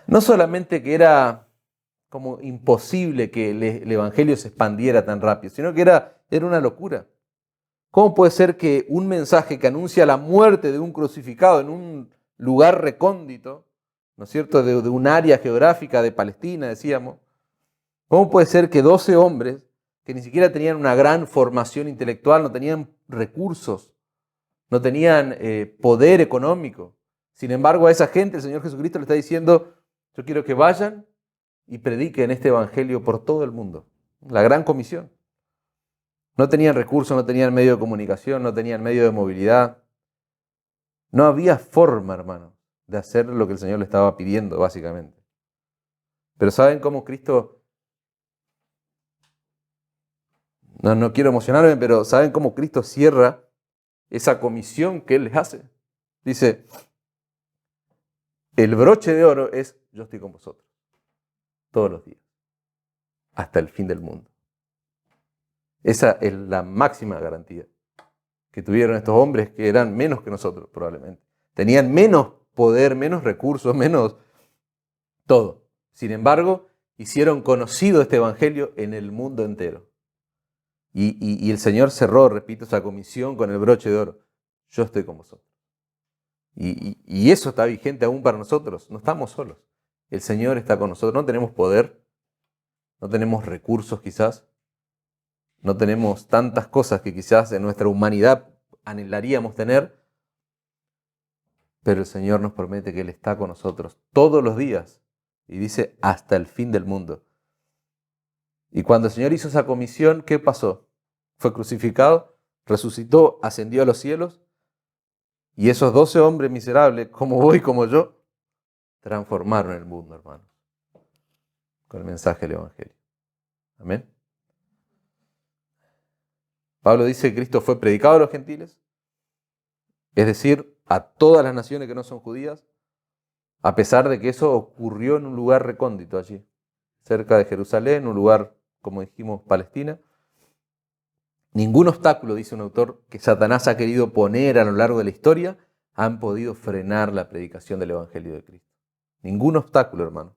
no solamente que era como imposible que el evangelio se expandiera tan rápido, sino que era una locura. ¿Cómo puede ser que un mensaje que anuncia la muerte de un crucificado en un lugar recóndito, ¿no es cierto?, de un área geográfica de Palestina, decíamos, cómo puede ser que 12 hombres que ni siquiera tenían una gran formación intelectual, no tenían recursos, no tenían poder económico, sin embargo a esa gente el Señor Jesucristo le está diciendo, yo quiero que vayan y prediquen este evangelio por todo el mundo? La gran comisión. No tenían recursos, no tenían medio de comunicación, no tenían medio de movilidad. No había forma, hermano, de hacer lo que el Señor le estaba pidiendo, básicamente. Pero ¿saben cómo Cristo... No quiero emocionarme, pero ¿saben cómo Cristo cierra esa comisión que Él les hace? Dice, el broche de oro es, yo estoy con vosotros, todos los días, hasta el fin del mundo. Esa es la máxima garantía que tuvieron estos hombres que eran menos que nosotros, probablemente. Tenían menos poder, menos recursos, menos todo. Sin embargo, hicieron conocido este evangelio en el mundo entero. Y el Señor cerró, repito, esa comisión con el broche de oro. Yo estoy con vosotros. Y eso está vigente aún para nosotros. No estamos solos. El Señor está con nosotros. No tenemos poder, no tenemos recursos quizás, no tenemos tantas cosas que quizás en nuestra humanidad anhelaríamos tener, pero el Señor nos promete que Él está con nosotros todos los días. Y dice, hasta el fin del mundo. Y cuando el Señor hizo esa comisión, ¿qué pasó? Fue crucificado, resucitó, ascendió a los cielos, y esos 12 hombres miserables, como vos y como yo, transformaron el mundo, hermanos, con el mensaje del Evangelio. Amén. Pablo dice que Cristo fue predicado a los gentiles, es decir, a todas las naciones que no son judías, a pesar de que eso ocurrió en un lugar recóndito allí, cerca de Jerusalén, un lugar, como dijimos, Palestina. Ningún obstáculo, dice un autor, que Satanás ha querido poner a lo largo de la historia, han podido frenar la predicación del Evangelio de Cristo. Ningún obstáculo, hermano.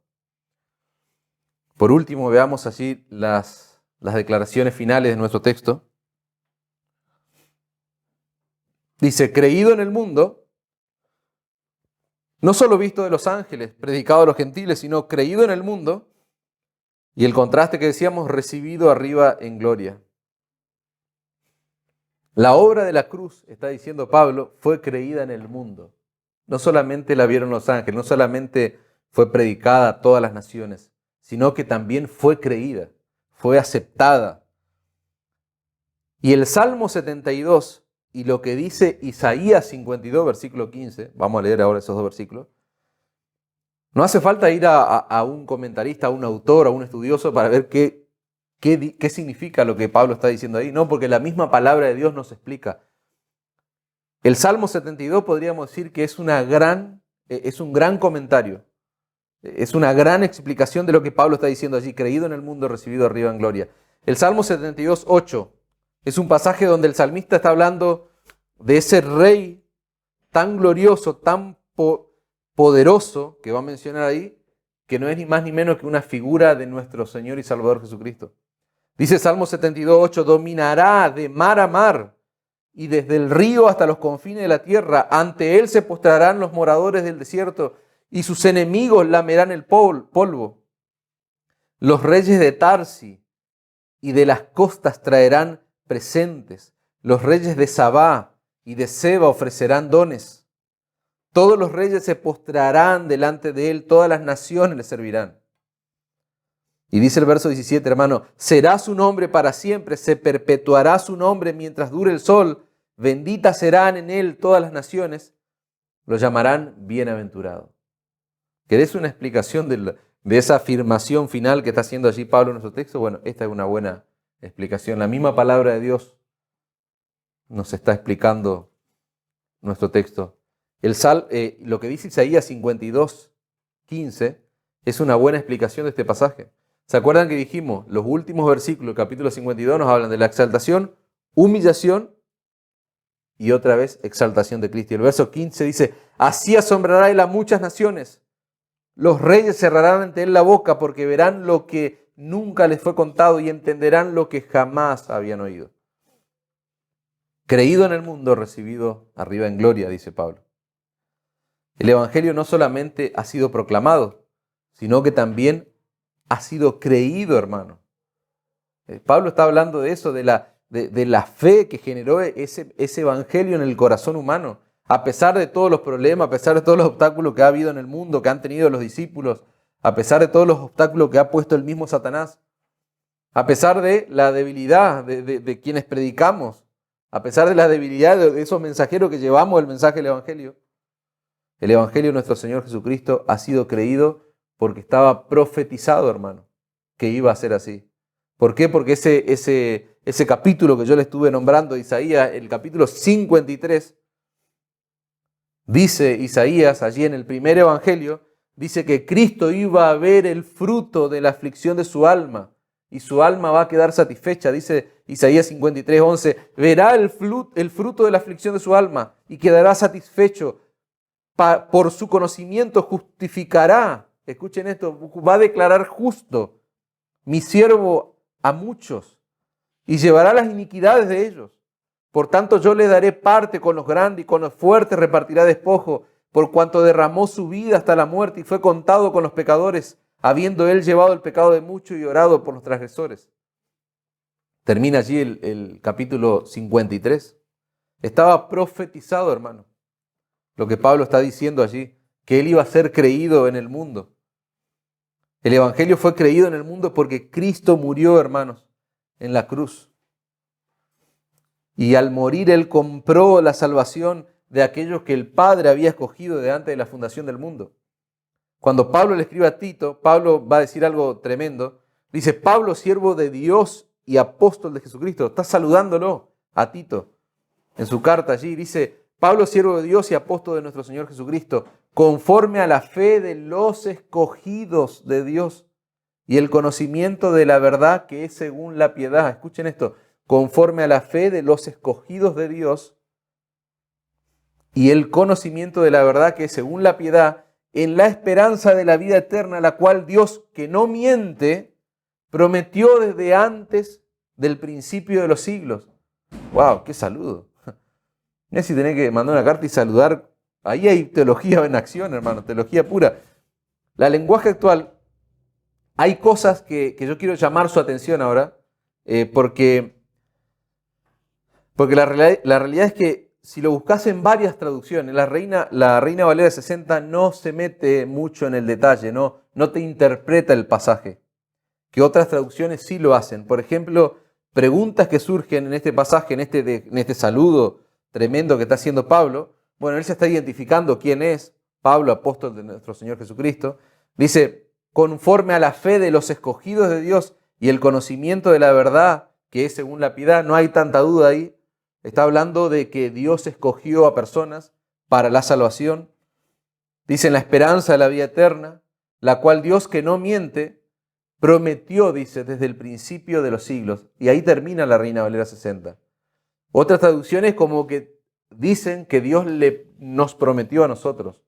Por último, veamos allí las declaraciones finales de nuestro texto. Dice, creído en el mundo, no solo visto de los ángeles, predicado a los gentiles, sino creído en el mundo, y el contraste que decíamos, recibido arriba en gloria. La obra de la cruz, está diciendo Pablo, fue creída en el mundo. No solamente la vieron los ángeles, no solamente fue predicada a todas las naciones, sino que también fue creída, fue aceptada. Y el Salmo 72 y lo que dice Isaías 52, versículo 15, vamos a leer ahora esos dos versículos, no hace falta ir a un comentarista, a un autor, a un estudioso para ver qué significa lo que Pablo está diciendo ahí. No, porque la misma palabra de Dios nos explica. El Salmo 72 podríamos decir que es un gran comentario. Es una gran explicación de lo que Pablo está diciendo allí. Creído en el mundo, recibido arriba en gloria. El Salmo 72, 8 es un pasaje donde el salmista está hablando de ese rey tan glorioso, tan poderoso, que va a mencionar ahí, que no es ni más ni menos que una figura de nuestro Señor y Salvador Jesucristo. Dice Salmo 72, 8, dominará de mar a mar y desde el río hasta los confines de la tierra. Ante él se postrarán los moradores del desierto y sus enemigos lamerán el polvo. Los reyes de Tarsi y de las costas traerán presentes. Los reyes de Sabá y de Seba ofrecerán dones. Todos los reyes se postrarán delante de él, todas las naciones le servirán. Y dice el verso 17, hermano, será su nombre para siempre, se perpetuará su nombre mientras dure el sol, benditas serán en él todas las naciones, lo llamarán bienaventurado. ¿Querés una explicación de esa afirmación final que está haciendo allí Pablo en nuestro texto? Bueno, esta es una buena explicación. La misma palabra de Dios nos está explicando nuestro texto. Lo que dice Isaías 52, 15 es una buena explicación de este pasaje. ¿Se acuerdan que dijimos? Los últimos versículos del capítulo 52 nos hablan de la exaltación, humillación y otra vez exaltación de Cristo. Y el verso 15 dice, así asombrará él a muchas naciones. Los reyes cerrarán ante él la boca porque verán lo que nunca les fue contado y entenderán lo que jamás habían oído. Creído en el mundo, recibido arriba en gloria, dice Pablo. El Evangelio no solamente ha sido proclamado, sino que también ha sido creído, hermano. Pablo está hablando de eso, de la fe que generó ese Evangelio en el corazón humano. A pesar de todos los problemas, a pesar de todos los obstáculos que ha habido en el mundo, que han tenido los discípulos, a pesar de todos los obstáculos que ha puesto el mismo Satanás, a pesar de la debilidad de quienes predicamos, a pesar de la debilidad de esos mensajeros que llevamos el mensaje del Evangelio, El Evangelio de nuestro Señor Jesucristo ha sido creído porque estaba profetizado, hermano, que iba a ser así. ¿Por qué? Porque ese capítulo que yo le estuve nombrando, Isaías, el capítulo 53, dice Isaías, allí en el primer Evangelio, dice que Cristo iba a ver el fruto de la aflicción de su alma y su alma va a quedar satisfecha. Dice Isaías 53, 11, verá el fruto de la aflicción de su alma y quedará satisfecho. Por su conocimiento justificará, escuchen esto, va a declarar justo mi siervo a muchos y llevará las iniquidades de ellos. Por tanto yo le daré parte con los grandes y con los fuertes repartirá despojo, por cuanto derramó su vida hasta la muerte y fue contado con los pecadores, habiendo él llevado el pecado de muchos y orado por los transgresores. Termina allí el capítulo 53. Estaba profetizado, hermano, lo que Pablo está diciendo allí, que él iba a ser creído en el mundo. El Evangelio fue creído en el mundo porque Cristo murió, hermanos, en la cruz. Y al morir él compró la salvación de aquellos que el Padre había escogido de antes de la fundación del mundo. Cuando Pablo le escribe a Tito, Pablo va a decir algo tremendo. Dice, Pablo, siervo de Dios y apóstol de Jesucristo. Está saludándolo a Tito en su carta allí. Dice, Pablo, siervo de Dios y apóstol de nuestro Señor Jesucristo, conforme a la fe de los escogidos de Dios y el conocimiento de la verdad que es según la piedad. Escuchen esto, conforme a la fe de los escogidos de Dios y el conocimiento de la verdad que es según la piedad, en la esperanza de la vida eterna, la cual Dios, que no miente, prometió desde antes del principio de los siglos. ¡Wow! ¡Qué saludo! No es si tenés que mandar una carta y saludar. Ahí hay teología en acción, hermano, teología pura. La lenguaje actual, hay cosas que yo quiero llamar su atención ahora, porque la realidad es que si lo buscas en varias traducciones, la Reina Valera 60 no se mete mucho en el detalle, no te interpreta el pasaje, que otras traducciones sí lo hacen. Por ejemplo, preguntas que surgen en este pasaje, en este saludo tremendo que está haciendo Pablo. Bueno, él se está identificando quién es Pablo, apóstol de nuestro Señor Jesucristo. Dice, conforme a la fe de los escogidos de Dios y el conocimiento de la verdad, que es según la piedad, no hay tanta duda ahí. Está hablando de que Dios escogió a personas para la salvación. Dice, en la esperanza de la vida eterna, la cual Dios, que no miente, prometió, dice, desde el principio de los siglos. Y ahí termina la Reina Valera 60. Otras traducciones como que dicen que Dios nos prometió a nosotros.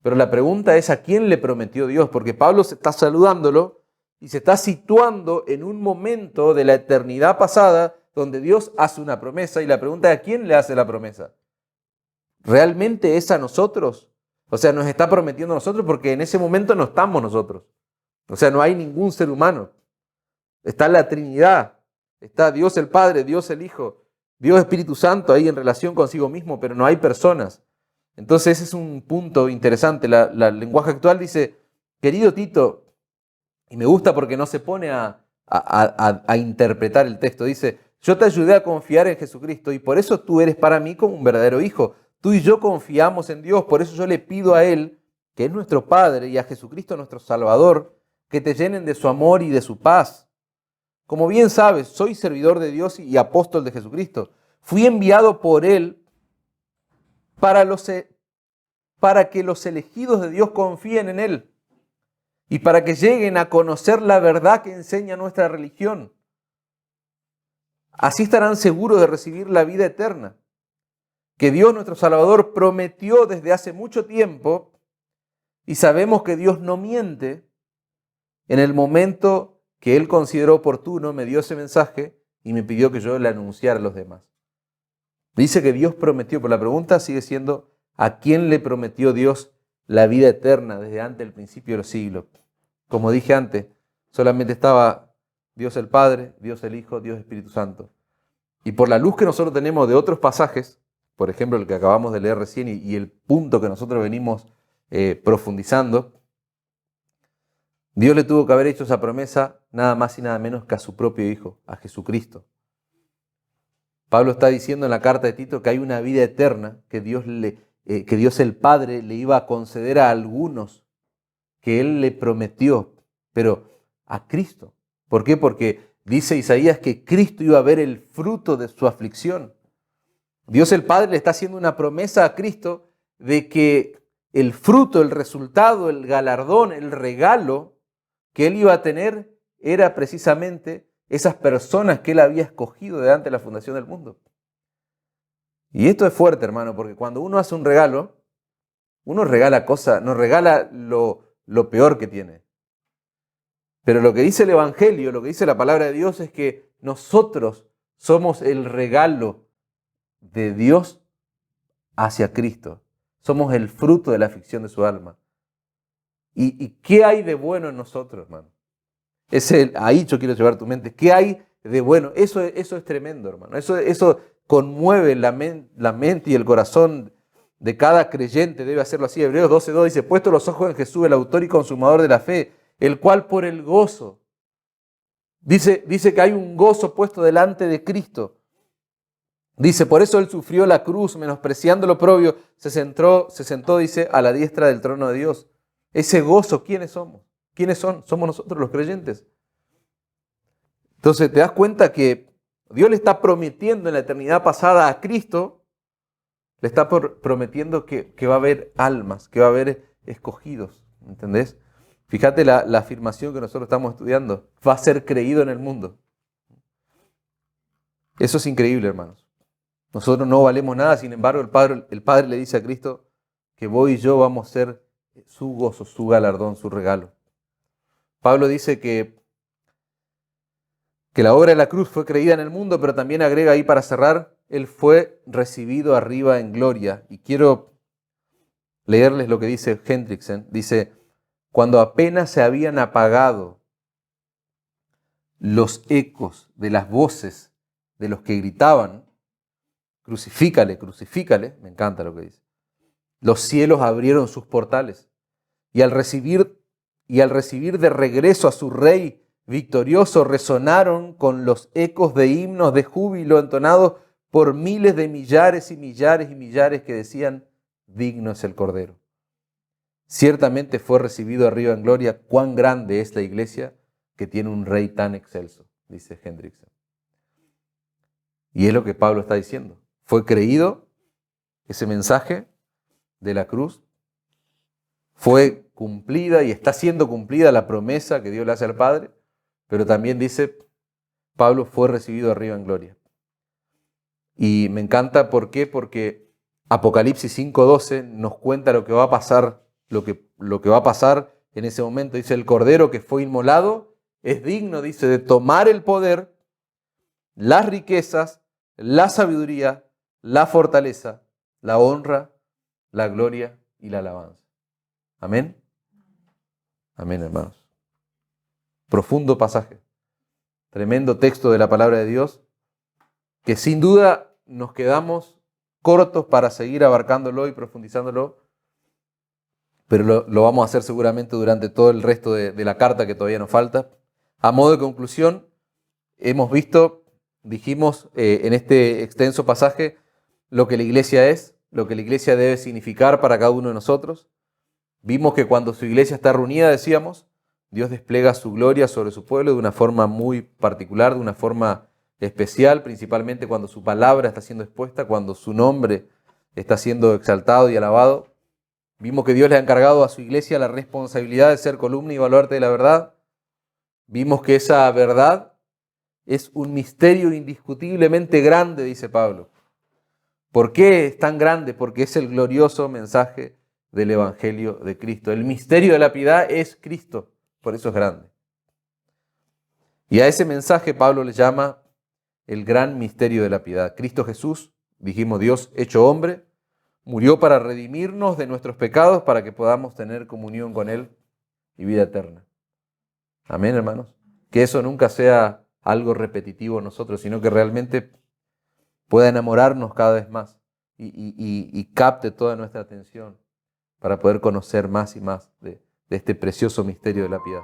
Pero la pregunta es, ¿a quién le prometió Dios? Porque Pablo se está saludándolo y se está situando en un momento de la eternidad pasada donde Dios hace una promesa, y la pregunta es, ¿a quién le hace la promesa? ¿Realmente es a nosotros? O sea, nos está prometiendo a nosotros, porque en ese momento no estamos nosotros. O sea, no hay ningún ser humano. Está la Trinidad, está Dios el Padre, Dios el Hijo, Dios Espíritu Santo ahí en relación consigo mismo, pero no hay personas. Entonces ese es un punto interesante. La lenguaje actual dice, querido Tito, y me gusta porque no se pone a interpretar el texto, dice, yo te ayudé a confiar en Jesucristo y por eso tú eres para mí como un verdadero hijo. Tú y yo confiamos en Dios, por eso yo le pido a Él, que es nuestro Padre, y a Jesucristo nuestro Salvador, que te llenen de su amor y de su paz. Como bien sabes, soy servidor de Dios y apóstol de Jesucristo. Fui enviado por Él para que los elegidos de Dios confíen en Él y para que lleguen a conocer la verdad que enseña nuestra religión. Así estarán seguros de recibir la vida eterna, que Dios nuestro Salvador prometió desde hace mucho tiempo, y sabemos que Dios no miente. En el momento que Él consideró oportuno, me dio ese mensaje y me pidió que yo le anunciara a los demás. Dice que Dios prometió, pero la pregunta sigue siendo, ¿a quién le prometió Dios la vida eterna desde antes del principio de los siglos? Como dije antes, solamente estaba Dios el Padre, Dios el Hijo, Dios el Espíritu Santo. Y por la luz que nosotros tenemos de otros pasajes, por ejemplo el que acabamos de leer recién y el punto que nosotros venimos profundizando, Dios le tuvo que haber hecho esa promesa nada más y nada menos que a su propio Hijo, a Jesucristo. Pablo está diciendo en la carta de Tito que hay una vida eterna que Dios que Dios el Padre le iba a conceder a algunos que Él le prometió, pero a Cristo. ¿Por qué? Porque dice Isaías que Cristo iba a ver el fruto de su aflicción. Dios el Padre le está haciendo una promesa a Cristo de que el fruto, el resultado, el galardón, el regalo que Él iba a tener era precisamente esas personas que Él había escogido delante de la fundación del mundo. Y esto es fuerte, hermano, porque cuando uno hace un regalo, uno regala cosas, no regala lo peor que tiene. Pero lo que dice el Evangelio, lo que dice la palabra de Dios es que nosotros somos el regalo de Dios hacia Cristo. Somos el fruto de la aflicción de su alma. ¿Y qué hay de bueno en nosotros, hermano? Ahí yo quiero llevar tu mente. ¿Qué hay de bueno? Eso es tremendo, hermano. Eso conmueve la mente y el corazón de cada creyente. Debe hacerlo así. Hebreos 12:2 dice, puesto los ojos en Jesús, el autor y consumador de la fe, el cual por el gozo, dice que hay un gozo puesto delante de Cristo. Dice, por eso Él sufrió la cruz, menospreciando lo oprobio, se sentó, dice, a la diestra del trono de Dios. Ese gozo, ¿quiénes somos? ¿Quiénes son? Somos nosotros los creyentes. Entonces te das cuenta que Dios le está prometiendo en la eternidad pasada a Cristo, le está prometiendo que va a haber almas, que va a haber escogidos, ¿entendés? Fíjate la afirmación que nosotros estamos estudiando, va a ser creído en el mundo. Eso es increíble, hermanos. Nosotros no valemos nada, sin embargo el Padre le dice a Cristo que vos y yo vamos a ser su gozo, su galardón, su regalo. Pablo dice que la obra de la cruz fue creída en el mundo, pero también agrega ahí para cerrar, Él fue recibido arriba en gloria. Y quiero leerles lo que dice Hendriksen. Dice, cuando apenas se habían apagado los ecos de las voces de los que gritaban, crucifícale, crucifícale, me encanta lo que dice. Los cielos abrieron sus portales y al recibir de regreso a su rey victorioso resonaron con los ecos de himnos de júbilo entonados por miles de millares y millares y millares que decían, digno es el Cordero. Ciertamente fue recibido arriba en gloria. Cuán grande es la iglesia que tiene un rey tan excelso, dice Hendriksen. Y es lo que Pablo está diciendo. Fue creído ese mensaje de la cruz, fue cumplida y está siendo cumplida la promesa que Dios le hace al Padre, pero también dice, Pablo fue recibido arriba en gloria. Y me encanta, ¿por qué? Porque Apocalipsis 5:12 nos cuenta lo que va a pasar, lo que va a pasar en ese momento. Dice, el Cordero que fue inmolado es digno, dice, de tomar el poder, las riquezas, la sabiduría, la fortaleza, la honra, la gloria y la alabanza. Amén. Amén, hermanos. Profundo pasaje. Tremendo texto de la palabra de Dios, que sin duda nos quedamos cortos para seguir abarcándolo y profundizándolo, pero lo vamos a hacer seguramente durante todo el resto de la carta que todavía nos falta. A modo de conclusión, hemos visto, dijimos en este extenso pasaje, lo que la iglesia es, lo que la iglesia debe significar para cada uno de nosotros. Vimos que cuando su iglesia está reunida, decíamos, Dios despliega su gloria sobre su pueblo de una forma muy particular, de una forma especial, principalmente cuando su palabra está siendo expuesta, cuando su nombre está siendo exaltado y alabado. Vimos que Dios le ha encargado a su iglesia la responsabilidad de ser columna y baluarte de la verdad. Vimos que esa verdad es un misterio indiscutiblemente grande, dice Pablo. ¿Por qué es tan grande? Porque es el glorioso mensaje del Evangelio de Cristo. El misterio de la piedad es Cristo, por eso es grande. Y a ese mensaje Pablo le llama el gran misterio de la piedad. Cristo Jesús, dijimos Dios hecho hombre, murió para redimirnos de nuestros pecados para que podamos tener comunión con Él y vida eterna. Amén, hermanos. Que eso nunca sea algo repetitivo en nosotros, sino que realmente pueda enamorarnos cada vez más y capte toda nuestra atención para poder conocer más y más de este precioso misterio de la piedad.